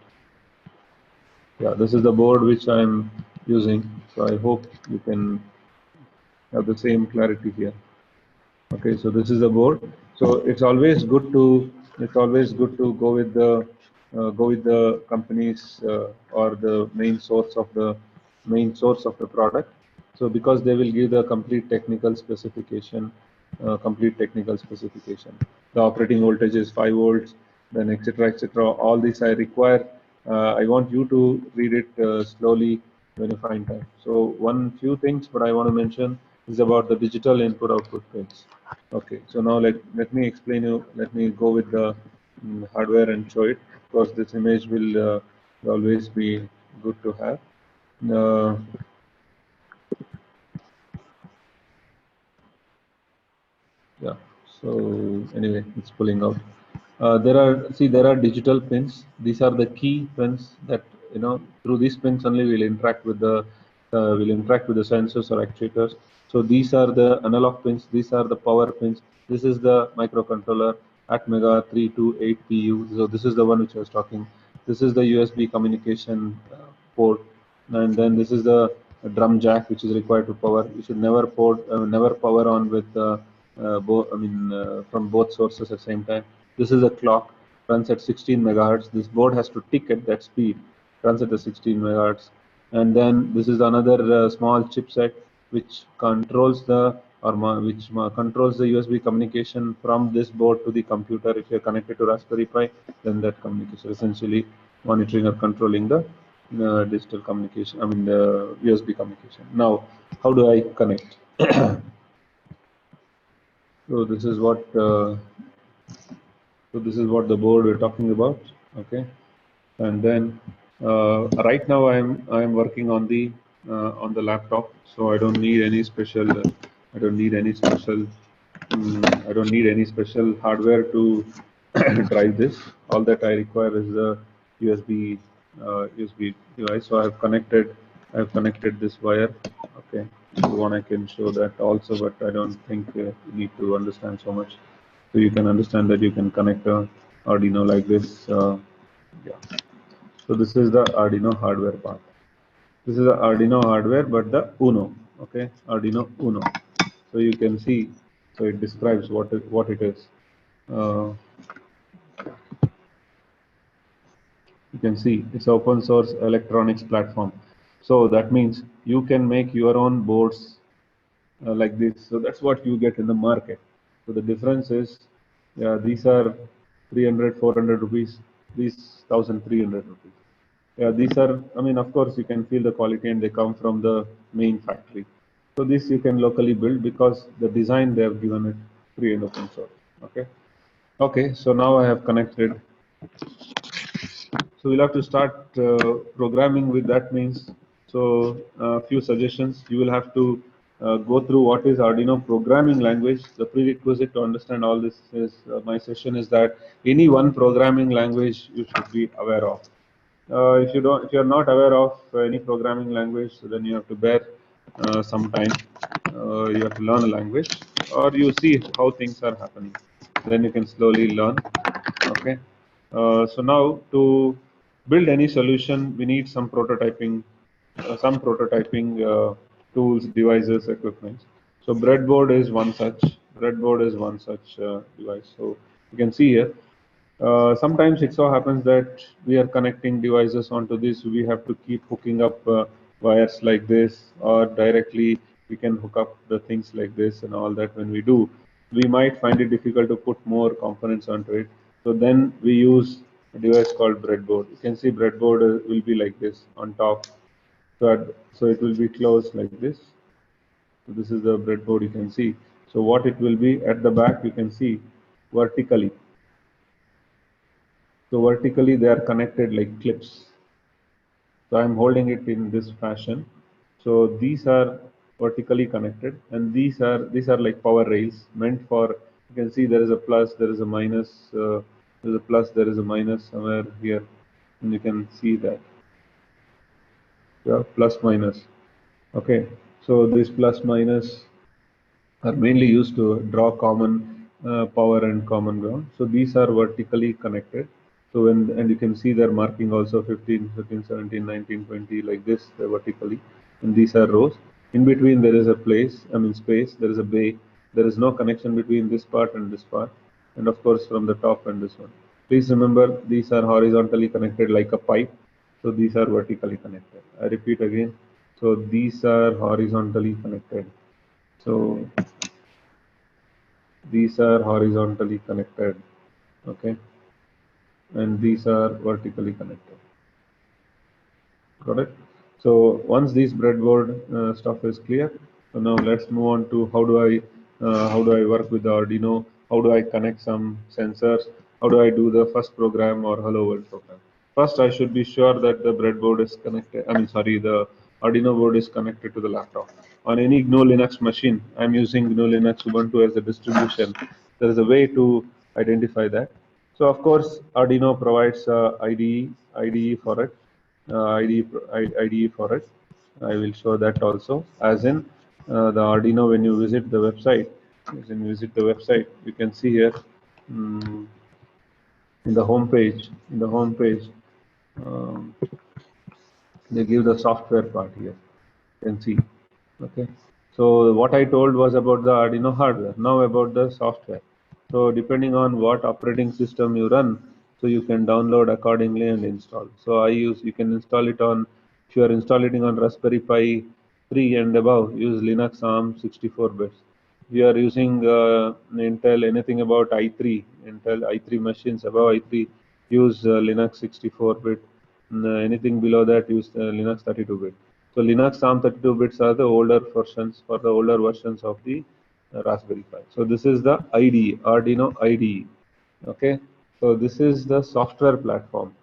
Yeah, this is the board which I'm using. So I hope you can have the same clarity here. Okay, so this is the board. So it's always good to go with the company's or the main source of the product. So because they will give the complete technical specification. The operating voltage is 5 volts, then etc. etc. All this I require. I want you to read it slowly when you find time. So one few things, but I want to mention is about the digital input output pins. Okay, so now let me explain you. Let me go with the hardware and show it. Of course, this image will always be good to have. Uh, yeah. So anyway, it's pulling out. There are digital pins. These are the key pins that, through these pins only we'll interact with the sensors or actuators. So these are the analog pins. These are the power pins. This is the microcontroller Atmega 328PU. So this is the one which I was talking. This is the USB communication port, and then this is the drum jack which is required to power. You should never power on with from both sources at the same time. This is a clock, runs at 16 megahertz. This board has to tick at that speed, runs at the 16 megahertz. And then this is another small chipset which controls the controls the USB communication from this board to the computer. If you're connected to Raspberry Pi, then that communication essentially monitoring or controlling the digital communication. The USB communication. Now, how do I connect? So this is what the board we're talking about. Okay, and then right now I'm working on the laptop, so I don't need any special I don't need any special I don't need any special hardware to drive this. All that I require is the USB device. So I have connected this wire. Okay, if you want I can show that also, but I don't think you need to understand so much. So you can understand that you can connect a Arduino like this. Yeah. So this is the Arduino hardware part. This is the Arduino hardware, but the Uno. Okay, Arduino Uno. So you can see. So it describes what it is. Uh, you can see it's open source electronics platform. So that means you can make your own boards like this. So that's what you get in the market. So the difference is, yeah, these are 300, 400 rupees, these 1,300 rupees. Yeah, these are, I mean, of course, you can feel the quality and they come from the main factory. So this you can locally build because the design they have given it free and open source. Okay. Okay, so now I have connected. So we'll have to start programming with that means. So a few suggestions. You will have to go through what is Arduino programming language. The prerequisite to understand all this is my session is that any one programming language you should be aware of. If you're not aware of any programming language, so then you have to bear some time. You have to learn a language, or you see how things are happening. Then you can slowly learn. Okay. So now to build any solution, we need some prototyping tools, devices, equipment. So breadboard is one such. Breadboard is one such device. So you can see here. Sometimes it so happens that we are connecting devices onto this. We have to keep hooking up wires like this, or directly we can hook up the things like this and all that. When we do, we might find it difficult to put more components onto it. So then we use a device called breadboard. You can see breadboard will be like this on top. So it will be closed like this. So this is the breadboard you can see. So what it will be at the back, you can see vertically. So vertically they are connected like clips. So I'm holding it in this fashion. So these are vertically connected, and these are like power rails meant for. You can see there is a plus, there is a minus, there is a plus, there is a minus somewhere here, and you can see that. Yeah, plus minus. Okay, so this plus minus are mainly used to draw common power and common ground. So these are vertically connected. So and you can see they're marking also 15, 15, 17, 19, 20 like this vertically. And these are rows. In between there is a space, there is a bay. There is no connection between this part and this part. And of course from the top and this one. Please remember these are horizontally connected like a pipe. So these are vertically connected. I repeat again. So these are horizontally connected. So these are horizontally connected, okay, and these are vertically connected. Got it? So once this breadboard stuff is clear, so now let's move on to how do I work with the Arduino? How do I connect some sensors? How do I do the first program or hello world program? First, I should be sure that the breadboard is connected. The Arduino board is connected to the laptop. On any GNU Linux machine, I'm using GNU Linux Ubuntu as a distribution. There is a way to identify that. So of course, Arduino provides IDE for it. IDE for it. I will show that also. As in the Arduino, when you visit the website, you can see here in the home page. Um, they give the software part here. You can see. Okay. So what I told was about the Arduino hardware. Now about the software. So depending on what operating system you run, so you can download accordingly and install. So you can install it on, if you are installing on Raspberry Pi 3 and above, use Linux ARM 64 bits. If you are using Intel, anything about Intel i3 machines above i3, use Linux 64 bit. Anything below that, use Linux 32 bit. So Linux ARM 32 bits are the older versions of the Raspberry Pi. So this is the IDE, Arduino IDE. Okay. So this is the software platform.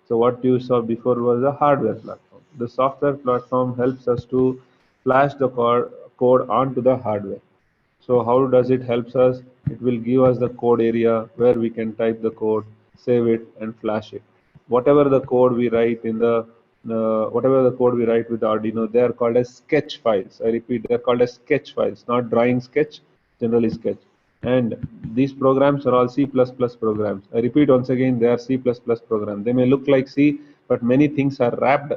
So what you saw before was the hardware platform. The software platform helps us to flash the code onto the hardware. So how does it helps us? It will give us the code area where we can type the code, save it, and flash it. whatever the code we write in the whatever the code we write with Arduino, they are called as sketch files. I repeat, they are called as sketch files, not drawing sketch, generally sketch. And these programs are all C++ programs. I repeat once again, they are C++ programs. They may look like C, but many things are wrapped,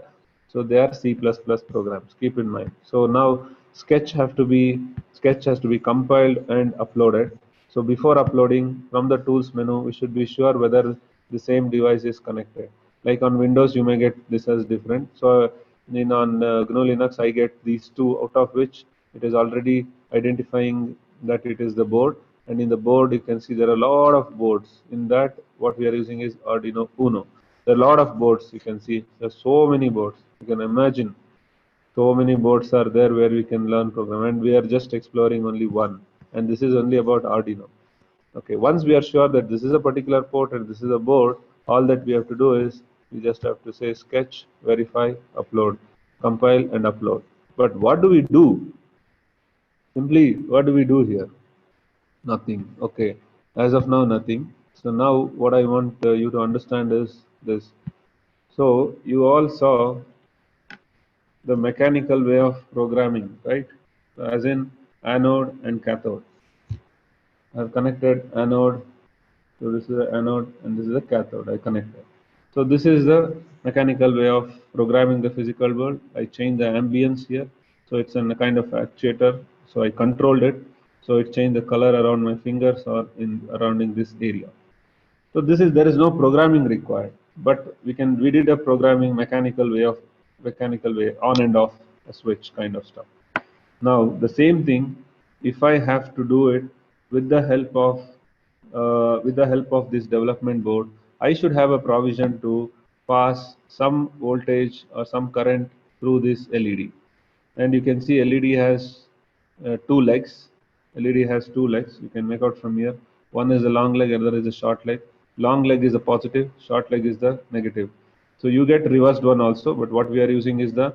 so they are C++ programs. Keep in mind. So now Sketch has to be compiled and uploaded. So before uploading from the tools menu, we should be sure whether the same device is connected. Like on Windows, you may get this as different. So in on GNU Linux, I get these two, out of which it is already identifying that it is the board. And in the board, you can see there are a lot of boards. In that, what we are using is Arduino Uno. There are a lot of boards. You can see there are so many boards. You can imagine so many boards are there where we can learn program, and we are just exploring only one. And this is only about Arduino. Okay, once we are sure that this is a particular port and this is a board, all that we have to do is we just have to say sketch, verify, upload, compile and upload. But what do we do? Simply, what do we do here? Nothing. Okay, as of now, nothing. So now what I want you to understand is this. So you all saw the mechanical way of programming, right? As in anode and cathode. I have connected anode, so this is the anode and this is the cathode I connected. So this is the mechanical way of programming the physical world. I change the ambience here, so it's a kind of actuator. So I controlled it, so it changed the color around my fingers or in around in this area. So there is no programming required, but we did a programming mechanical way on and off a switch kind of stuff. Now the same thing, if I have to do it with the help of this development board, I should have a provision to pass some voltage or some current through this LED. And you can see LED has two legs. LED has two legs. You can make out from here. One is a long leg, other is a short leg. Long leg is the positive, short leg is the negative. So you get reversed one also, but what we are using is the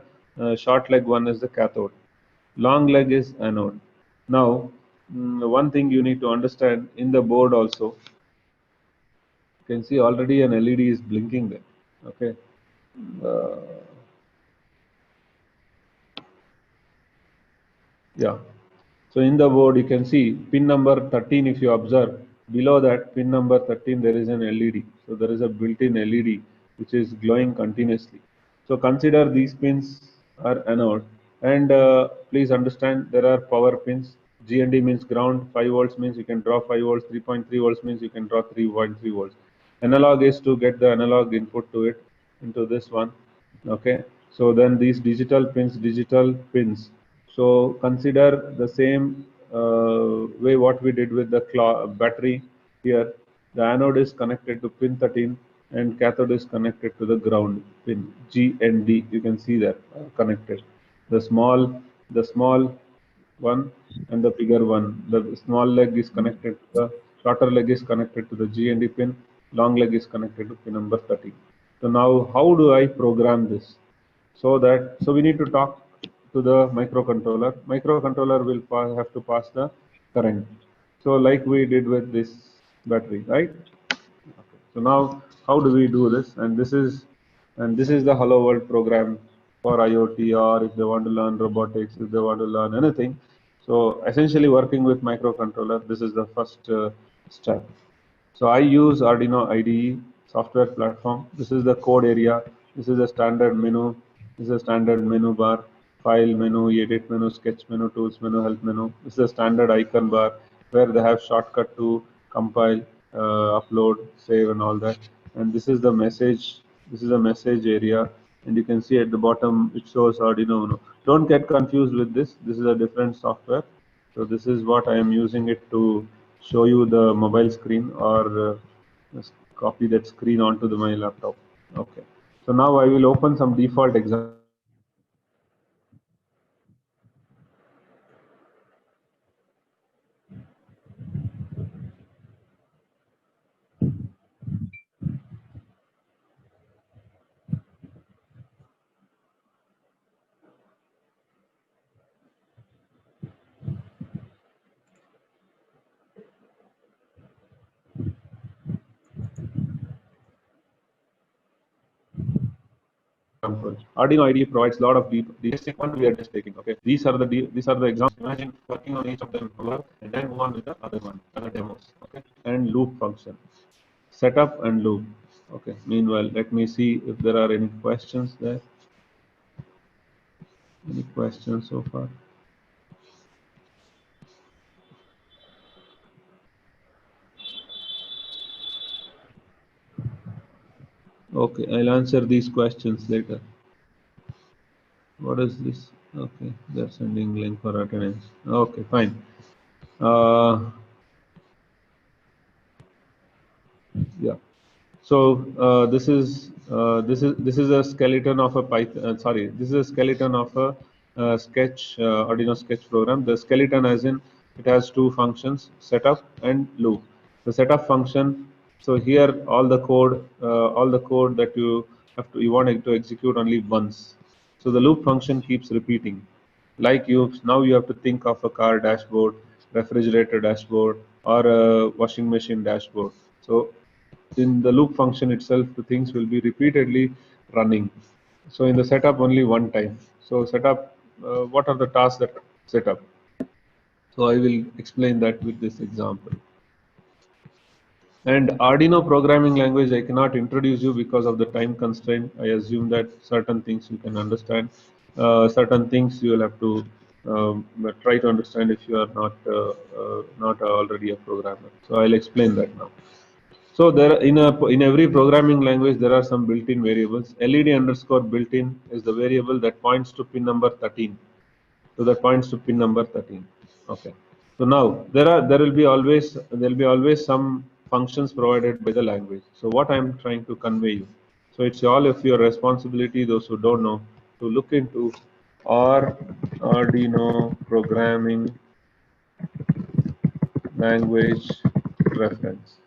short leg one is the cathode. Long leg is anode. Now, one thing you need to understand in the board also, you can see already an LED is blinking there. Okay. Uh, yeah. So in the board, you can see pin number 13. If you observe below that pin number 13, there is an LED. So there is a built-in LED which is glowing continuously. So consider these pins are anode, and please understand there are power pins. GND means ground. 5 volts means you can draw 5 volts. 3.3 volts means you can draw 3.3 volts. Analog is to get the analog input to it into this one. Okay. So then these digital pins. So consider the same way what we did with the battery here. The anode is connected to pin 13 and cathode is connected to the ground pin G and D. You can see that connected. The small one and the bigger one. The small leg is connected to the shorter leg is connected to the G and D pin. Long leg is connected to pin number 13. So now how do I program this? So we need to talk to the microcontroller. Microcontroller will have to pass the current. So like we did with this battery, right? Okay. So now how do we do this? And this is the Hello World program for IoT, or if they want to learn robotics, if they want to learn anything. So essentially working with microcontroller, this is the first step. So I use Arduino IDE software platform. This is the code area. This is a standard menu. This is a standard menu bar, file menu, edit menu, sketch menu, tools menu, help menu. This is a standard icon bar where they have shortcut to compile, upload, save, and all that. And this is the message. This is a message area, and you can see at the bottom it shows Arduino Uno. Don't get confused with this. This is a different software. So this is what I am using it to show you the mobile screen, or just copy that screen onto my laptop. Okay. So now I will open some default example. example. Arduino IDE provides a lot of deep. The basic one we are just taking. Okay, these are the examples. Imagine working on each of them, and then move on with the other one, other demos. Okay, and loop function, setup and loop. Okay. Meanwhile, let me see if there are any questions there. Any questions so far? Okay, I'll answer these questions later. What is this? Okay, they're sending link for attendance. Okay, fine. Yeah. So this is a skeleton of a Python. Sorry, this is a skeleton of a Sketch Arduino Sketch program. The skeleton, as in, it has two functions: setup and loop. The setup function. So here, all the code that you want it to execute only once. So the loop function keeps repeating. Like now you have to think of a car dashboard, refrigerator dashboard, or a washing machine dashboard. So in the loop function itself, the things will be repeatedly running. So in the setup, only one time. So setup, what are the tasks that set up? So I will explain that with this example. And Arduino programming language, I cannot introduce you because of the time constraint. I assume that certain things you can understand, certain things you will have to try to understand if you are not already a programmer. So I'll explain that now. So there in every programming language there are some built-in variables. LED underscore built-in is the variable that points to pin number 13. So that points to pin number 13. Okay. So now there will be always some functions provided by the language. So what I'm trying to convey you. So it's all of your responsibility, those who don't know, to look into Arduino programming language reference.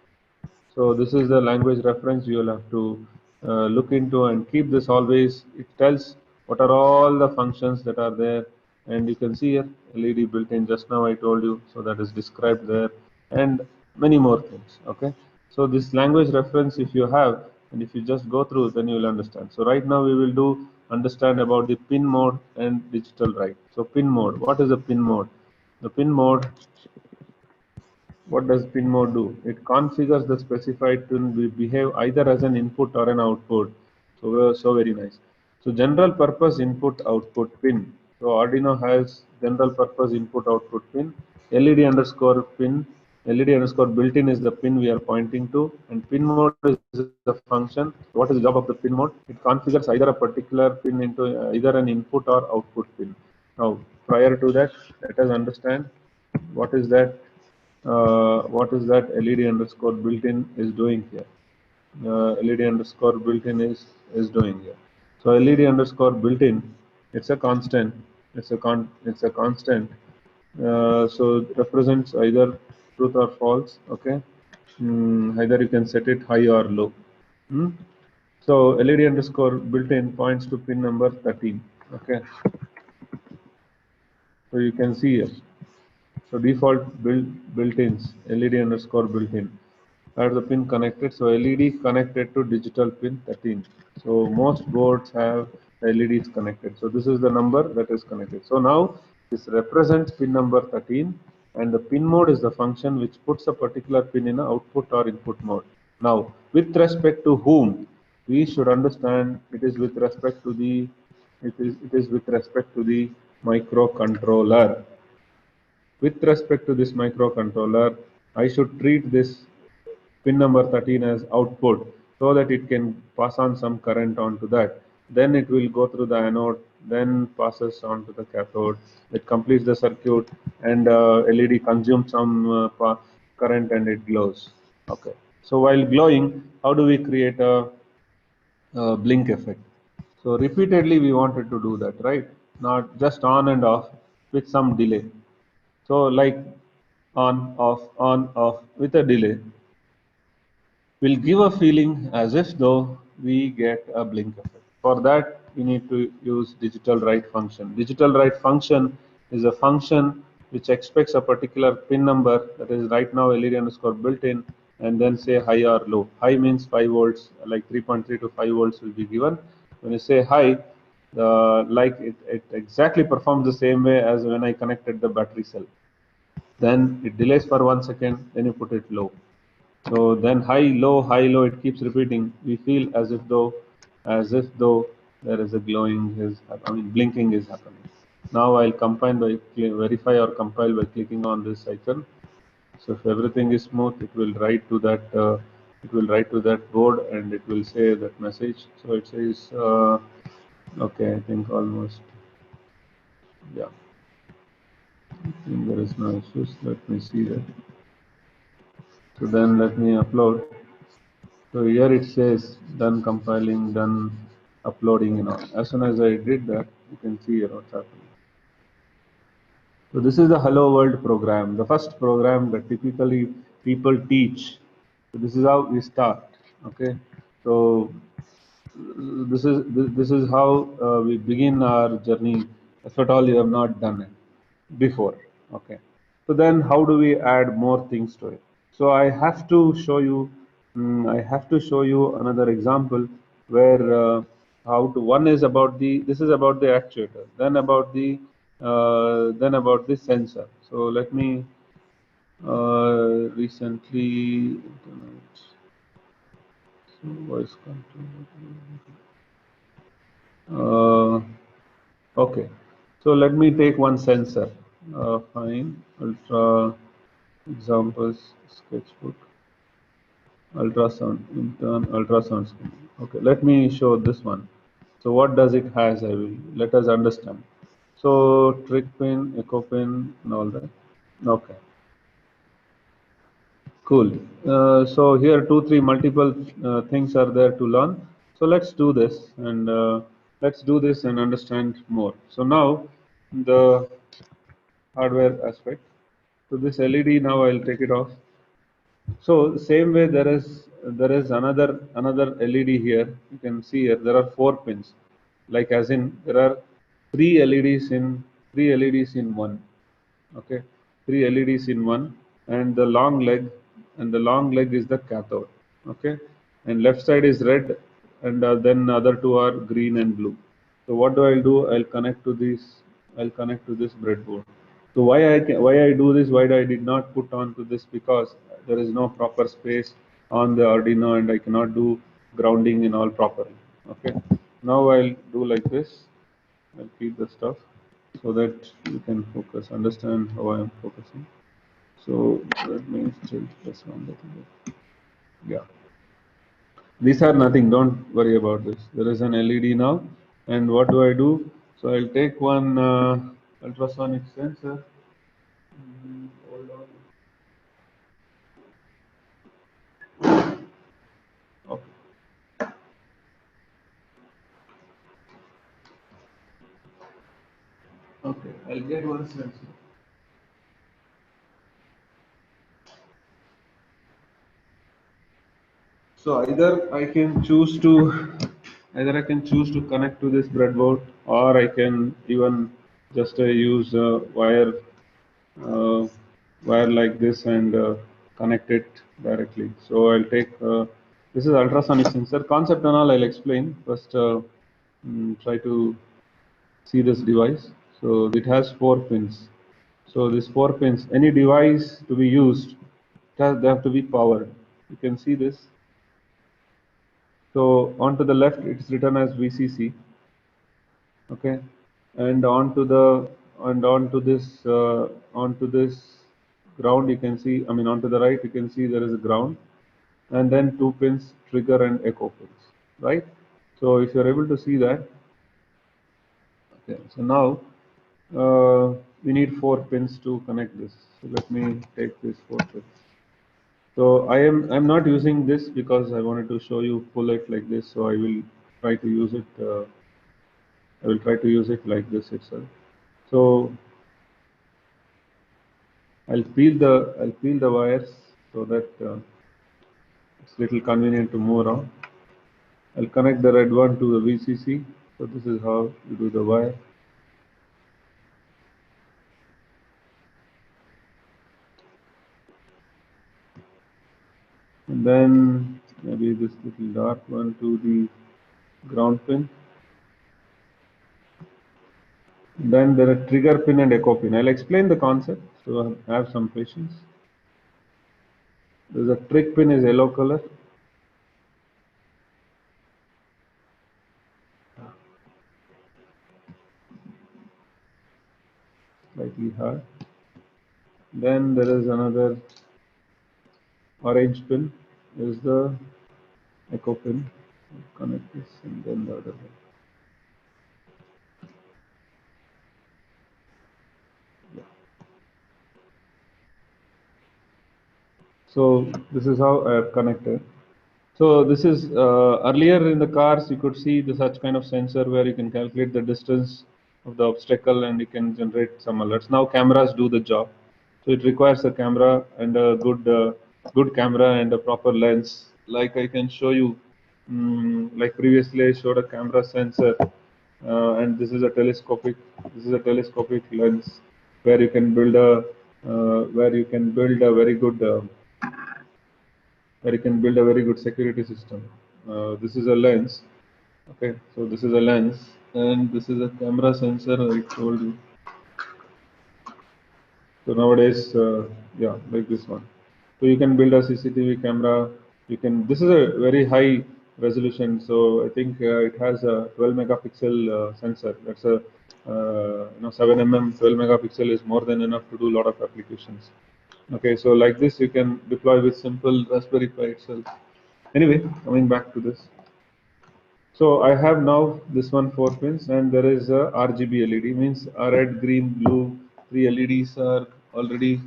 So this is the language reference you will have to look into and keep this always. It tells what are all the functions that are there, and you can see here LED built-in. Just now I told you, so that is described there, and many more things. Okay. So this language reference, if you have, and if you just go through, then you will understand. So right now we will do understand about the pin mode and digital write. So pin mode. What is a pin mode? The pin mode, what does pin mode do? It configures the specified pin to behave either as an input or an output. So very nice. So general purpose input output pin. So Arduino has general purpose input output pin. LED underscore pin. LED underscore built-in is the pin we are pointing to, and pin mode is the function. What is the job of the pin mode? It configures either a particular pin into either an input or output pin. Now, prior to that, let us understand what is that LED underscore built-in is doing here. LED underscore built-in is doing here. So LED underscore built-in, it's a constant. It's a constant. So it represents either truth or false. Okay. Either you can set it high or low. So LED underscore built-in points to pin number 13. Okay. So you can see here. So default built-ins LED underscore built-in are the pin connected. So LED connected to digital pin 13. So most boards have LEDs connected. So this is the number that is connected. So now this represents pin number 13, and the pin mode is the function which puts a particular pin in an output or input mode. Now, with respect to whom, we should understand it is with respect to the microcontroller. With respect to this microcontroller, I should treat this pin number 13 as output so that it can pass on some current onto that. Then it will go through the anode, then passes on to the cathode. It completes the circuit, and LED consumes some current and it glows. Okay. So while glowing, how do we create a blink effect? So repeatedly we wanted to do that, right? Not just on and off with some delay. So like on, off with a delay will give a feeling as if though we get a blink effect. For that, we need to use digital write function. Digital write function is a function which expects a particular pin number, that is right now LED underscore built in, and then say high or low. High means 5 volts, like 3.3 to 5 volts will be given, When you say high, like it exactly performs the same way as when I connected the battery cell. Then it delays for 1 second, then you put it low. So then high, low, it keeps repeating. We feel as if though there is a blinking is happening. Now I'll verify or compile by clicking on this icon. So if everything is smooth, it will write to that. It will write to that board, and it will say that message. So it says, okay, I think almost, yeah. I think there is no issues. Let me see that. So then let me upload. So here it says done compiling, done uploading, As soon as I did that, you can see here what's happening. So this is the Hello World program, the first program that typically people teach. So this is how we start. Okay. So this is how we begin our journey, if at all you have not done it before. Okay, so then how do we add more things to it? So I have to show you another example where how to one is about the this is about the actuator, then about the sensor. So let me recently voice control. Okay, so let me take one sensor. Fine, ultra examples, sketchbook, ultrasound, intern, ultrasound screen. Okay, let me show this one. So what does it has? Let us understand. So trick pin, echo pin, and all that. Okay, cool. So here three multiple things are there to learn. So let's do this and understand more. So now the hardware aspect. So this LED, now I'll take it off. So same way there is another LED here. You can see here there are 4 pins. Like as in there are three LEDs in one. Okay, three LEDs in one, and the long leg is the cathode. Okay, and left side is red, and then other two are green and blue. So what do I do? I'll connect to this breadboard. So why I do this? Why I did not put onto this? Because there is no proper space on the Arduino, and I cannot do grounding and all properly. Okay, now I'll do like this. I'll keep the stuff so that you can focus, understand how I am focusing. So let me tilt this one a little bit. Yeah, these are nothing. Don't worry about this. There is an LED now, and what do I do? So I'll take one ultrasonic sensor. Hold on. Okay. Okay. I'll get one sensor. So either I can choose to connect to this breadboard, or I can even just use uh, wire like this and connect it directly. So I'll take this is ultrasonic sensor concept and all. I'll explain first. Try to see this device. So it has 4 pins. So these 4 pins, any device to be used, they have to be powered. You can see this. So onto the left, it's written as VCC. Okay, and onto this ground, you can see. I mean, onto the right, you can see there is a ground, and then 2 pins, trigger and echo pins. Right. So if you're able to see that, okay. So now we need 4 pins to connect this. So let me take this 4 pins. So I'm not using this because I wanted to show you pull it like this. So I will try to use it. I will try to use it like this itself. So I'll peel the wires so that it's little convenient to move around. I'll connect the red one to the VCC. So this is how you do the wire. And then maybe this little dark one to the ground pin. Then there are trigger pin and echo pin. I'll explain the concept, so have some patience. There's a trick pin is yellow color. Slightly hard. Then there is another orange pin. Is the echo pin. Connect this and then the other one. Yeah. So this is how I have connected. So this is earlier in the cars you could see the such kind of sensor where you can calculate the distance of the obstacle and you can generate some alerts. Now cameras do the job. So it requires a camera and a good camera and a proper lens. Like I can show you, like previously I showed a camera sensor, and this is a telescopic lens where you can build a very good where you can build a very good security system. This is a lens. Okay, so this is a lens, and this is a camera sensor. I told you. So nowadays, yeah, like this one. So you can build a CCTV camera. You can. This is a very high resolution. So I think it has a 12 megapixel sensor. That's a 7 12 megapixel is more than enough to do a lot of applications. Okay, so like this you can deploy with simple Raspberry Pi itself. Anyway, coming back to this. So I have now this one 4 pins and there is a RGB LED, means a red, green, blue, three LEDs are already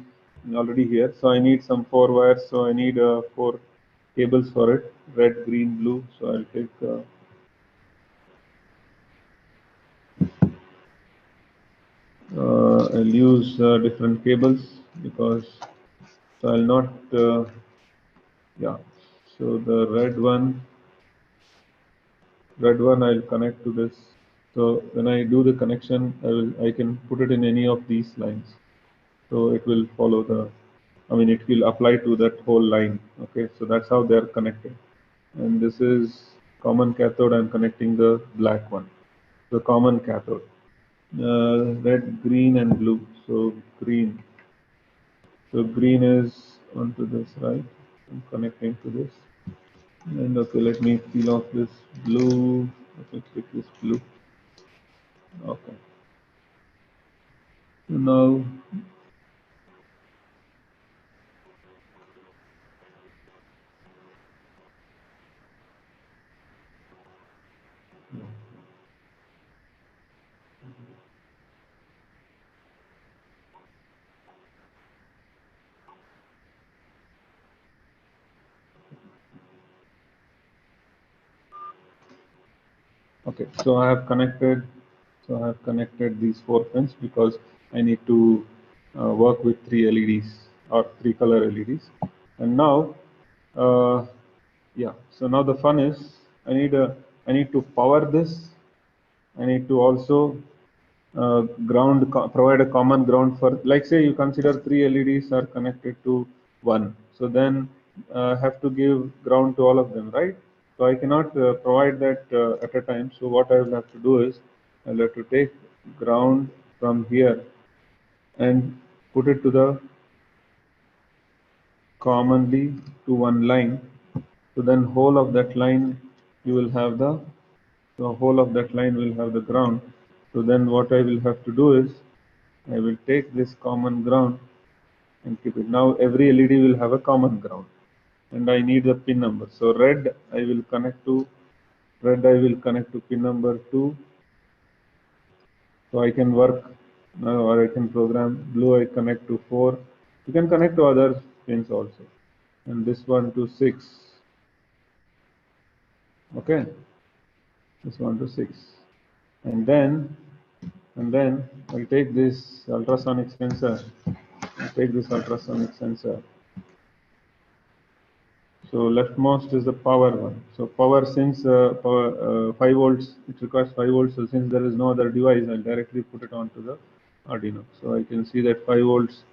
here. So I need some 4 wires. So I need 4 cables for it, red, green, blue. So I'll take I'll use different cables because so I'll not yeah. So the red one I'll connect to this. So when I do the connection, I can put it in any of these lines. So it will follow it will apply to that whole line. Okay, so that's how they're connected. And this is common cathode. I'm connecting the black one, the common cathode. Red, green, and blue. So green. So green is onto this, right? I'm connecting to this. And okay, let me peel off this blue. Let me click this blue. Okay. So now, okay, so I have connected. So I have connected these 4 pins because I need to work with 3 LEDs or 3 color LEDs. And now, yeah. So now the fun is I need to power this. I need to also provide a common ground for, like say you consider 3 LEDs are connected to one. So then have to give ground to all of them, right? So I cannot provide that at a time. So what I will have to do is I'll have to take ground from here and put it to the commonly to one line. So then whole of that line you will have the whole of that line will have the ground. So then what I will have to do is I will take this common ground and keep it. Now every LED will have a common ground and I need the pin number. So red I will connect to pin number 2. So I can work or I can program. Blue I connect to 4. You can connect to other pins also. And this one to 6. Okay. This one to 6. And then I'll take this ultrasonic sensor. So leftmost is the power one. So power, since 5 volts, it requires 5 volts. So since there is no other device, I'll directly put it onto the Arduino. So I can see that 5 volts.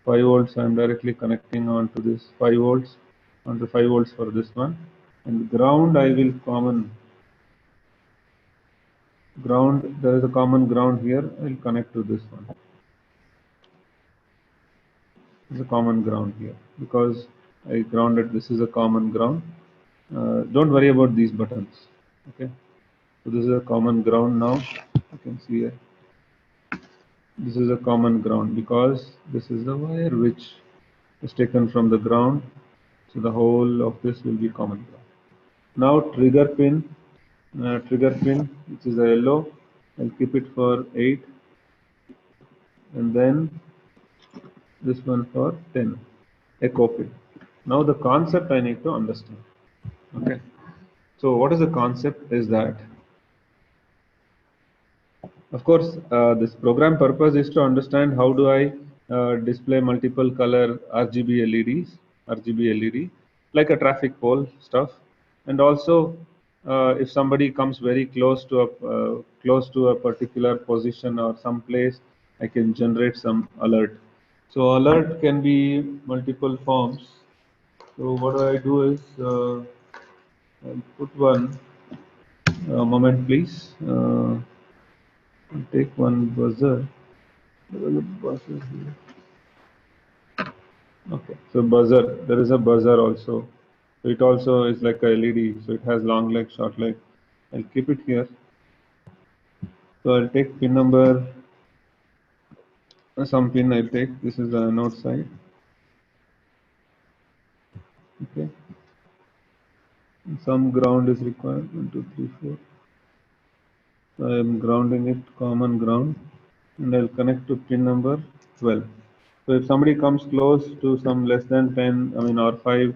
5 volts. I'm directly connecting onto this 5 volts, onto 5 volts for this one. And ground I will ground, there is a common ground here. I'll connect to this one. There's a common ground here because I grounded. This is a common ground. Don't worry about these buttons. Okay, so this is a common ground now. You can see here. This is a common ground because this is the wire which is taken from the ground. So the whole of this will be common ground. Now trigger pin, which is a yellow. I'll keep it for 8, and then this one for 10. Echo pin. Now the concept I need to understand. Okay. So what is the concept is that, of course, this program purpose is to understand how do I display multiple color RGB LED, like a traffic pole stuff, and also if somebody comes very close to a particular position or some place, I can generate some alert. So alert can be multiple forms. So what I do is I'll put one moment, please. I'll take one buzzer. There is a buzzer here. Okay, so buzzer. There is a buzzer also. So it also is like a LED. So it has long leg, short leg. I'll keep it here. So I'll take pin number. Some pin I'll take. This is the anode side. Okay. Some ground is required. 1, 2, 3, 4. So I am grounding it common ground, and I'll connect to pin number 12. So if somebody comes close to some less than 10, I mean, or 5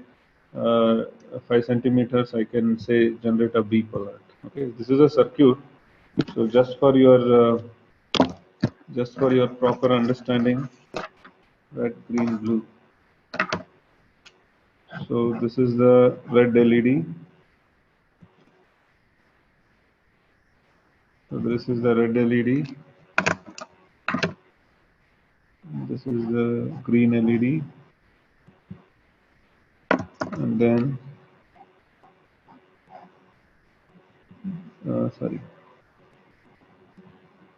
centimeters, I can say generate a beep alert. Okay, this is a circuit. So just for your proper understanding, red, green, blue. So this is the red LED. So this is the red LED. This is the green LED, and then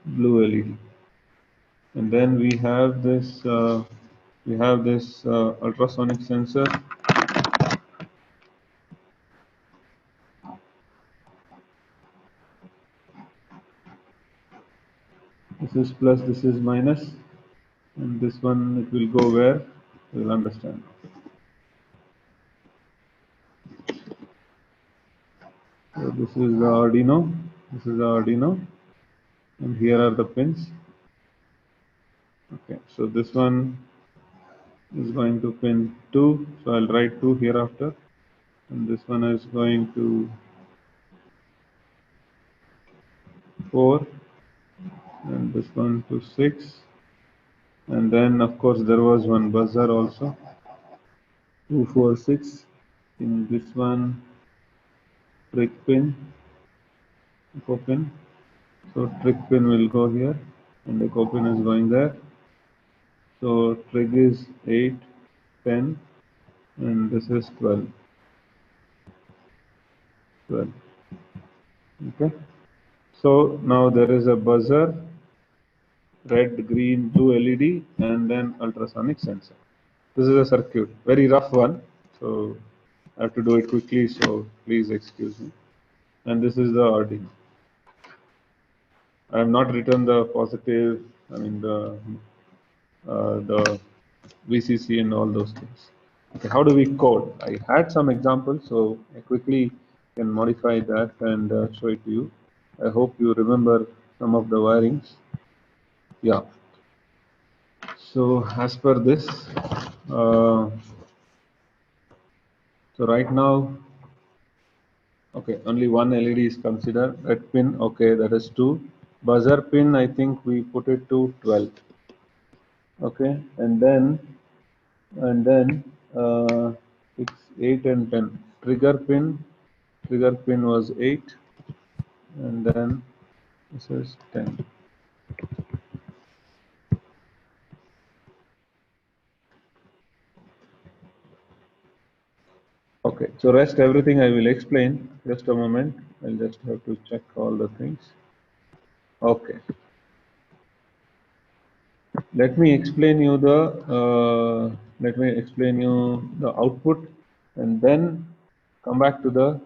blue LED, and then we have this ultrasonic sensor. This is plus, this is minus, and this one it will go where you will understand. So this is the Arduino. This is the Arduino, and here are the pins. Okay, so this one is going to pin 2, so I'll write 2 hereafter, and this one is going to 4, and this one to 6, and then of course there was one buzzer also, 2, 4, 6. In this one, trick pin, echo pin. So trick pin will go here, and the echo pin is going there. So trig is 8, 10, and this is 12. 12. Okay. So now there is a buzzer, red, green, blue LED, and then ultrasonic sensor. This is a circuit, very rough one, so I have to do it quickly, so please excuse me. And this is the Arduino. I have not written the positive, I mean the VCC and all those things. Okay, how do we code? I had some examples, so I quickly can modify that and show it to you. I hope you remember some of the wirings. Yeah. So as per this, so right now, okay, only one LED is considered. Red pin, okay, that is 2. Buzzer pin, I think we put it to 12. Okay, and then it's 8 and 10. Trigger pin was 8, and then this is 10. Okay, so rest everything I will explain. Just a moment. I'll just have to check all the things. Okay. Let me explain you the output, and then come back to the.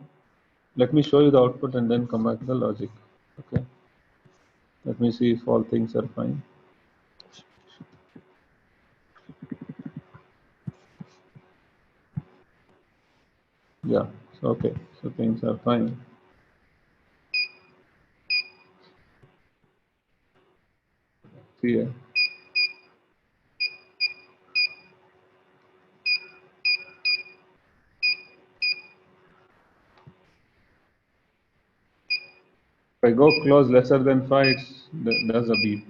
Let me show you the output and then come back to the logic. Okay. Let me see if all things are fine. Yeah. So okay. So things are fine. See here. If I go close lesser than 5, there's a beep.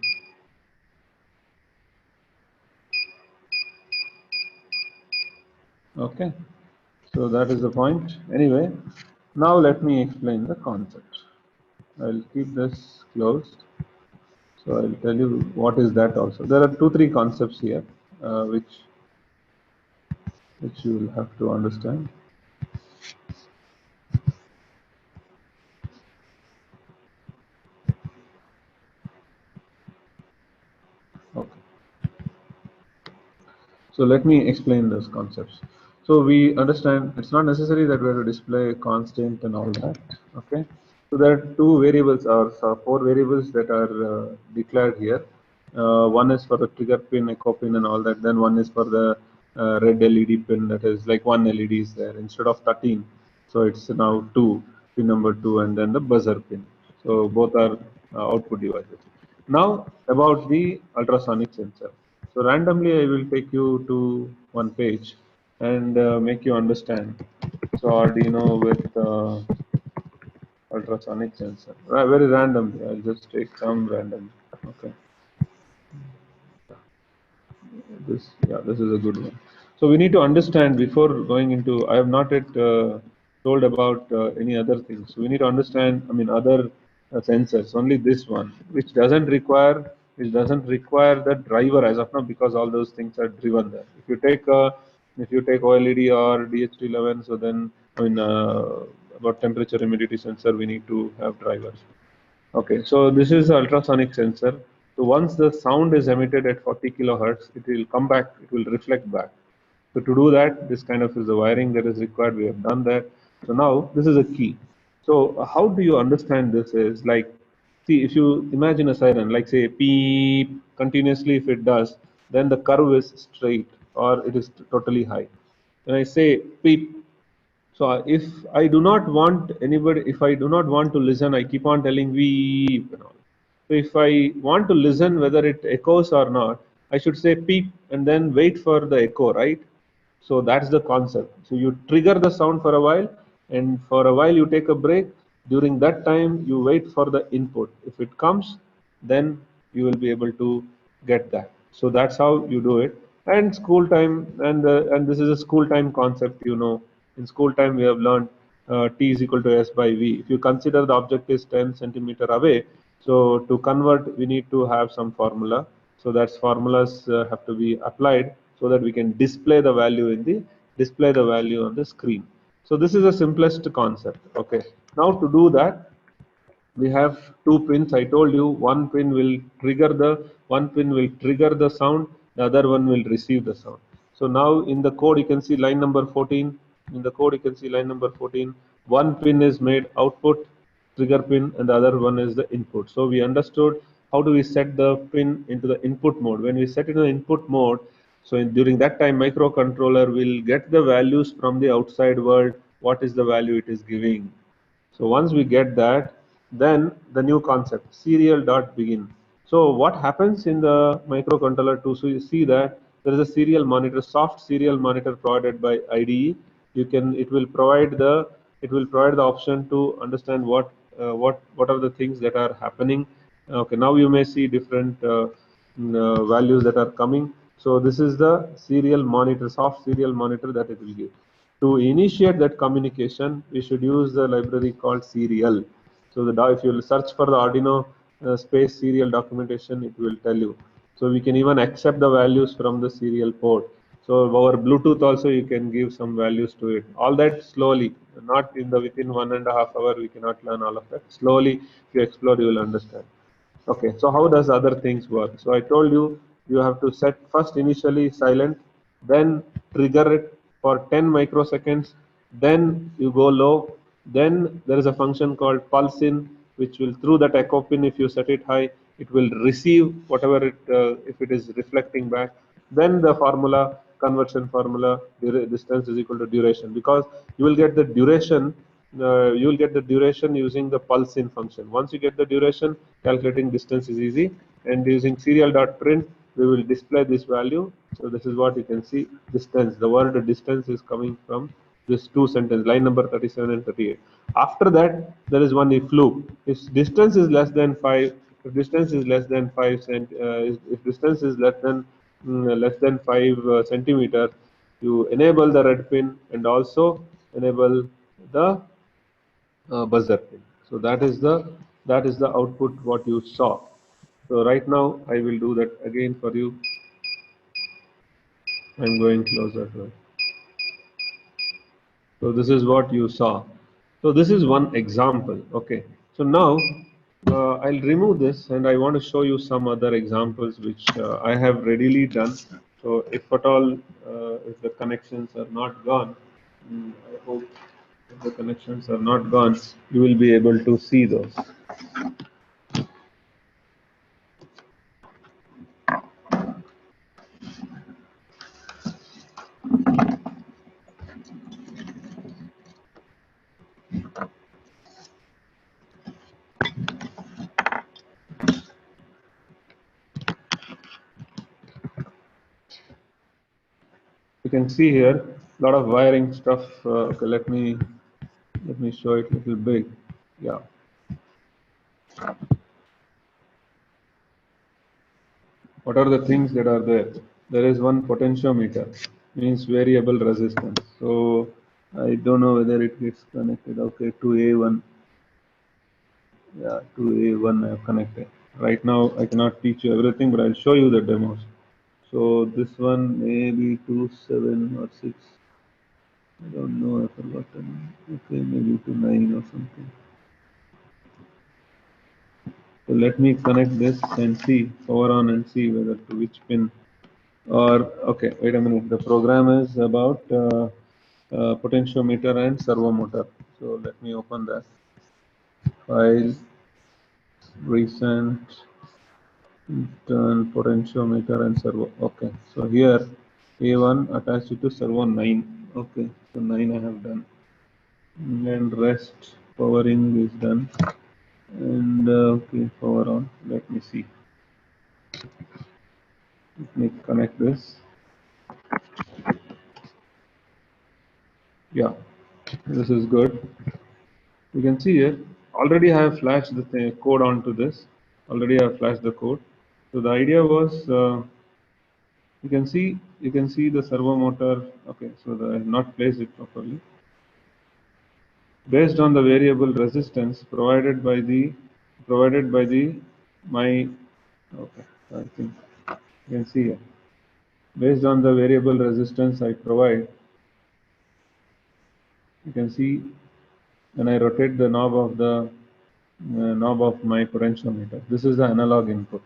Okay. So that is the point. Anyway, now let me explain the concept. I'll keep this closed. So I'll tell you what is that also. There are 2-3 concepts here, which you will have to understand. Okay. So let me explain those concepts. So we understand it's not necessary that we have to display constant and all that. Okay. So there are 2 variables or 4 variables that are declared here. One is for the trigger pin, echo pin, and all that. Then one is for the red LED pin, that is like one LED is there instead of 13. So it's now 2, pin number 2, and then the buzzer pin. So both are output devices. Now about the ultrasonic sensor. So randomly I will take you to one page and make you understand. So Arduino with ultrasonic sensor. Very randomly, I'll just take some random. Okay. This is a good one. So we need to understand before going into. I have not yet told about any other things. So we need to understand. I mean, other sensors. Only this one, which doesn't require the driver as of now, because all those things are driven there. If you take OLED or DH11, so then I mean about temperature humidity sensor, we need to have drivers. Okay, so this is ultrasonic sensor. So once the sound is emitted at 40 kilohertz, it will come back, it will reflect back. So to do that, this kind of is the wiring that is required. We have done that. So now this is a key. So how do you understand this is like, see, if you imagine a siren, like say beep continuously, if it does, then the curve is straight or it is totally high. When I say beep, so if I do not want anybody, if I do not want to listen, I keep on telling weep and all. So if I want to listen whether it echoes or not, I should say peep and then wait for the echo, right? So that's the concept. So you trigger the sound for a while, and for a while you take a break. During that time, you wait for the input. If it comes, then you will be able to get that. So that's how you do it. And school time, and this is a school time concept. You know, in school time we have learned T is equal to S by V. If you consider the object is 10 centimeter away, so to convert, we need to have some formula. So that's formulas have to be applied so that we can display the value on the screen. So this is the simplest concept. Okay. Now to do that, we have 2 pins. I told you one pin will trigger the sound, the other one will receive the sound. So now in the code you can see line number 14. In the code you can see line number 14. One pin is made output trigger pin and the other one is the input. So we understood how do we set the pin into the input mode. When we set it in the input mode, so during that time microcontroller will get the values from the outside world, what is the value it is giving. So once we get that, then the new concept, serial dot begin. So what happens in the microcontroller to, so you see that there is a serial monitor, soft serial monitor provided by IDE. It will provide the option to understand what are the things that are happening. Okay, now you may see different values that are coming. So this is the serial monitor, soft serial monitor that it will give. To initiate that communication, we should use the library called serial. So if you search for the Arduino space serial documentation, it will tell you. So we can even accept the values from the serial port. So over Bluetooth also you can give some values to it. All that slowly, not in the within 1.5 hours we cannot learn all of that. Slowly, if you explore, you will understand. Okay, so how does other things work? So I told you you have to set first initially silent, then trigger it for 10 microseconds, then you go low, then there is a function called pulse in, which will through that echo pin, if you set it high, it will receive whatever it if it is reflecting back. Then the formula, conversion formula, distance is equal to duration, because you will get the duration, you will get the duration using the pulse in function. Once you get the duration, calculating distance is easy, and using serial.print we will display this value. So this is what you can see, distance. The word distance is coming from this two sentence, line number 37 and 38. After that, there is one if loop. If distance is less than 5, if distance is less than 5 if distance is less than 5 centimeter, you enable the red pin and also enable the buzzer pin. So that is the output what you saw. So right now I will do that again for you. I'm going closer to it. So this is what you saw. So this is one example. Okay. So now I'll remove this and I want to show you some other examples which I have readily done. So if at all, if the connections are not gone, I hope if the connections are not gone, you will be able to see those. You can see here a lot of wiring stuff. Okay, let me show it a little big. Yeah. What are the things that are there? There is one potentiometer, means variable resistance. So I don't know whether it gets connected. Okay, to A1. Yeah, to A1 I have connected. Right now I cannot teach you everything, but I'll show you the demos. So this one maybe to 7 or 6. I don't know, I forgotten. Okay, maybe to 9 or something. So let me connect this and see, power on and see whether to which pin. Or okay, wait a minute. The program is about potentiometer and servo motor. So let me open that file. Recent turn potentiometer and servo. Okay, so here A1 attached it to servo 9. Okay, so 9 I have done, and rest powering is done. And okay, power on. Let me see. Let me connect this. Yeah, this is good. You can see here, already I have flashed the code onto this. Already I have flashed the code. So the idea was, you can see the servo motor. Okay, so I have not placed it properly. Based on the variable resistance provided by the my. Okay, I think you can see here. Based on the variable resistance I provide, you can see when I rotate the knob of my potentiometer. This is the analog input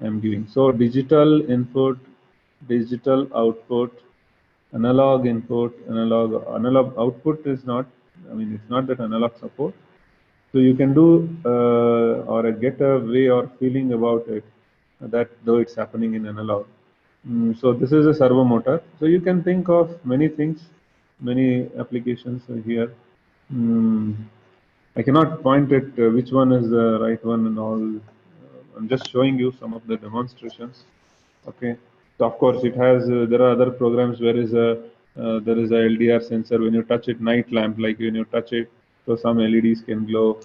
I'm giving. So digital input, digital output, analog input, analog output is not. I mean, it's not that analog support. So you can do or get a way or feeling about it that though it's happening in analog. So this is a servo motor. So you can think of many things, many applications here. Mm, I cannot point it which one is the right one and all. I'm just showing you some of the demonstrations. Okay. So of course it has. There are other programs where there is a LDR sensor. When you touch it, night lamp. Like when you touch it, so some LEDs can glow.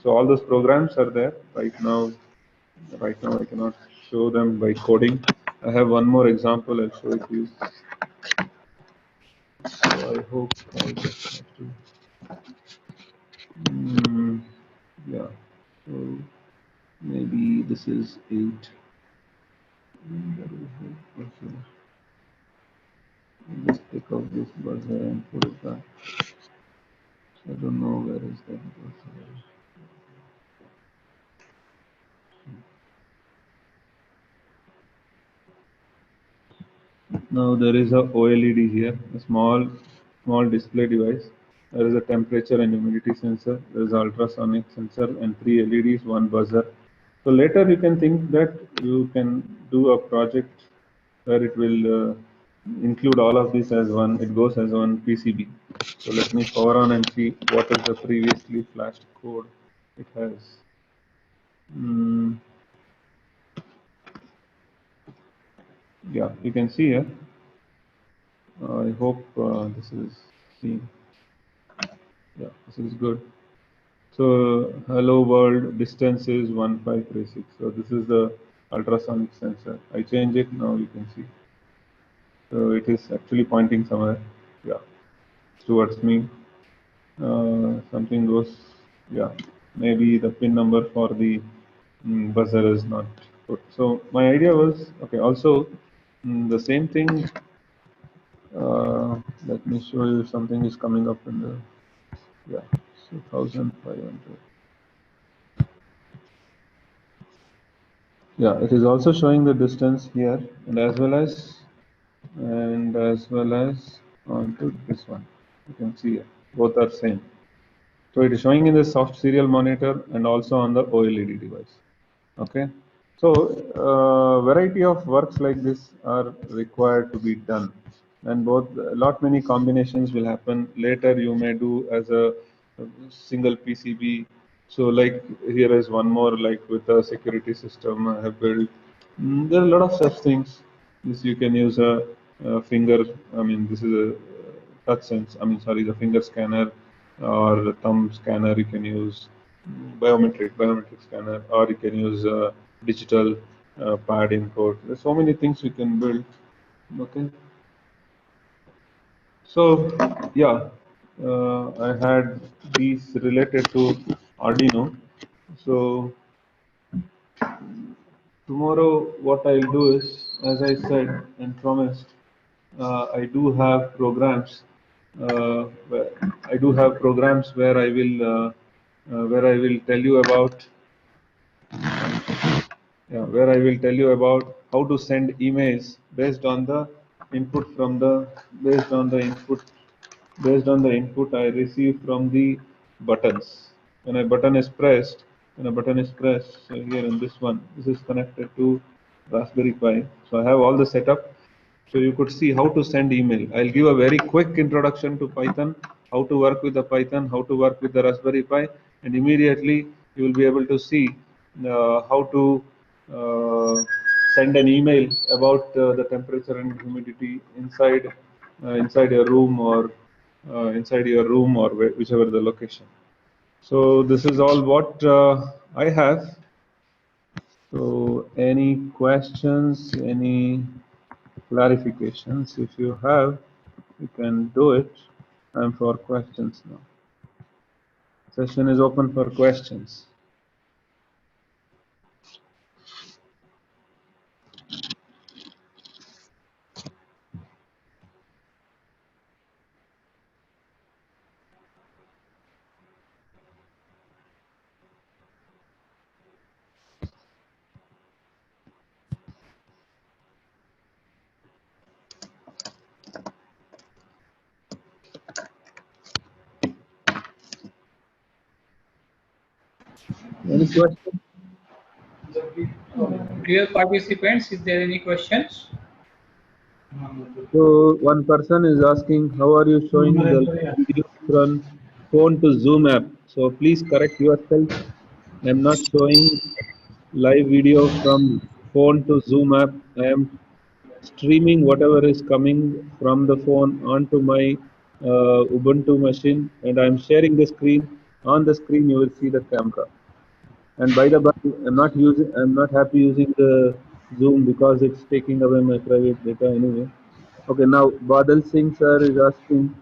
So all those programs are there right now. Right now I cannot show them by coding. I have one more example. I'll show it to you. So I hope I just have to. Yeah. So maybe this is 8. Just take off this buzzer and put it back. I don't know where is that buzzer. Now there is a OLED here, a small display device. There is a temperature and humidity sensor. There is an ultrasonic sensor and 3 LEDs, one buzzer. So later you can think that you can do a project where it will include all of this as one. It goes as one PCB. So let me power on and see what is the previously flashed code it has. Mm, yeah, you can see here. I hope this is seen. Yeah, this is good. So hello world, distance is 1536. So this is the ultrasonic sensor. I change it now, you can see. So it is actually pointing somewhere. Yeah, towards me. Something goes. Yeah, maybe the pin number for the buzzer is not put. So my idea was okay. Also, the same thing. Let me show you something is coming up in the yeah, so 1500. Yeah, it is also showing the distance here and as well as onto this one. You can see it. Both are same. So it is showing in the soft serial monitor and also on the OLED device. Okay. So variety of works like this are required to be done, and both a lot many combinations will happen. Later you may do as a single PCB. So like here is one more like with a security system I have built. There are a lot of such things. This you can use a finger. I mean this is a touch sense. I mean sorry, the finger scanner or the thumb scanner. You can use biometric scanner, or you can use digital pad input. There's so many things we can build. Okay. So yeah, I had these related to Arduino. So tomorrow what I'll do is, as I said and promised, I do have programs. Where I do have programs where I will tell you about yeah, where I will tell you about how to send emails based on the input from the based on the input based on the input I receive from the buttons. When a button is pressed, so here in this one, this is connected to Raspberry Pi. So I have all the setup. So you could see how to send email. I'll give a very quick introduction to Python, how to work with the Python, how to work with the Raspberry Pi, and immediately you will be able to see how to send an email about the temperature and humidity inside your room or whichever the location. So this is all what I have. So any questions, any clarifications? If you have, you can do it. I'm for questions now. Session is open for questions. Any questions? Dear participants, is there any questions? So one person is asking, how are you showing the video from phone to Zoom app? So please correct yourself. I'm not showing live video from phone to Zoom app. I am streaming whatever is coming from the phone onto my Ubuntu machine, and I'm sharing the screen. On the screen, you will see the camera. And by the by, I'm not happy using the Zoom because it's taking away my private data anyway. Okay, now Badal Singh sir is asking,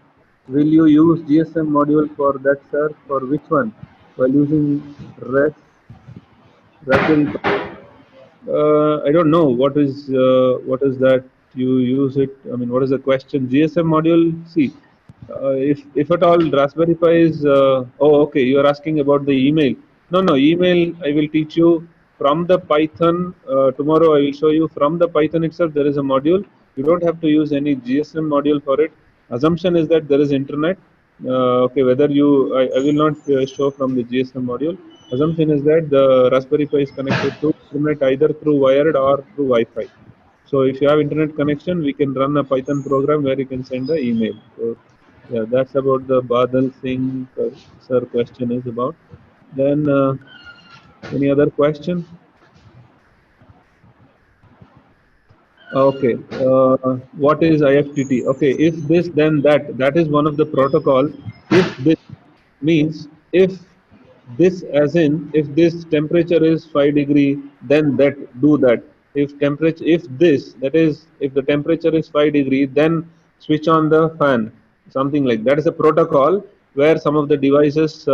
will you use GSM module for that, sir? For which one? While using Raspberry Pi? I don't know what is that you use it. I mean, what is the question? GSM module. See, if at all Raspberry Pi is. Oh, okay. You are asking about the email. No, email. I will teach you from the Python tomorrow. I will show you from the Python itself. There is a module You don't have to use any GSM module for it. Assumption is that there is internet. Okay, whether I will not show from the GSM module. Assumption is that the Raspberry Pi is connected to internet either through wired or through Wi-Fi. So if you have internet connection, we can run a Python program where you can send an email. So yeah, that's about the Badal Singh sir question is about. Then any other question? Okay, what is IFTT? Okay, if this then that, that is one of the protocol. If this means if this as in if this temperature is 5 degree, then that do that. If temperature if this that is if the temperature is 5 degree, then switch on the fan. Something like that is a protocol where some of the devices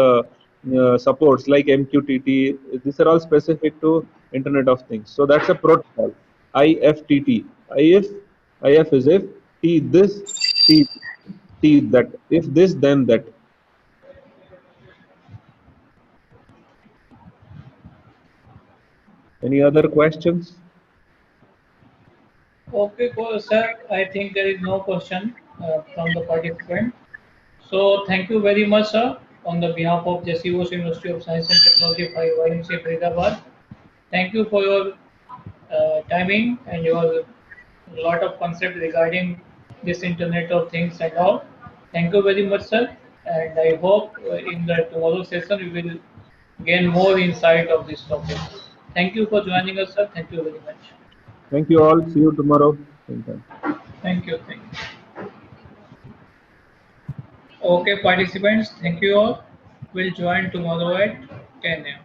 supports like MQTT. These are all specific to Internet of Things. So that's a protocol. IFTT. IF is if, T this, T T that. If this, then that. Any other questions? Okay, sir. I think there is no question from the participant. So thank you very much, sir, on the behalf of Jesse Bose University of Science and Technology, YMCA Faridabad. Thank you for your timing and your lot of concept regarding this Internet of Things and all. Thank you very much, sir. And I hope in the tomorrow session we will gain more insight of this topic. Thank you for joining us, sir. Thank you very much. Thank you all. See you tomorrow. Same time. Thank you. Thank you. Okay, participants, thank you all. We'll join tomorrow at 10 a.m.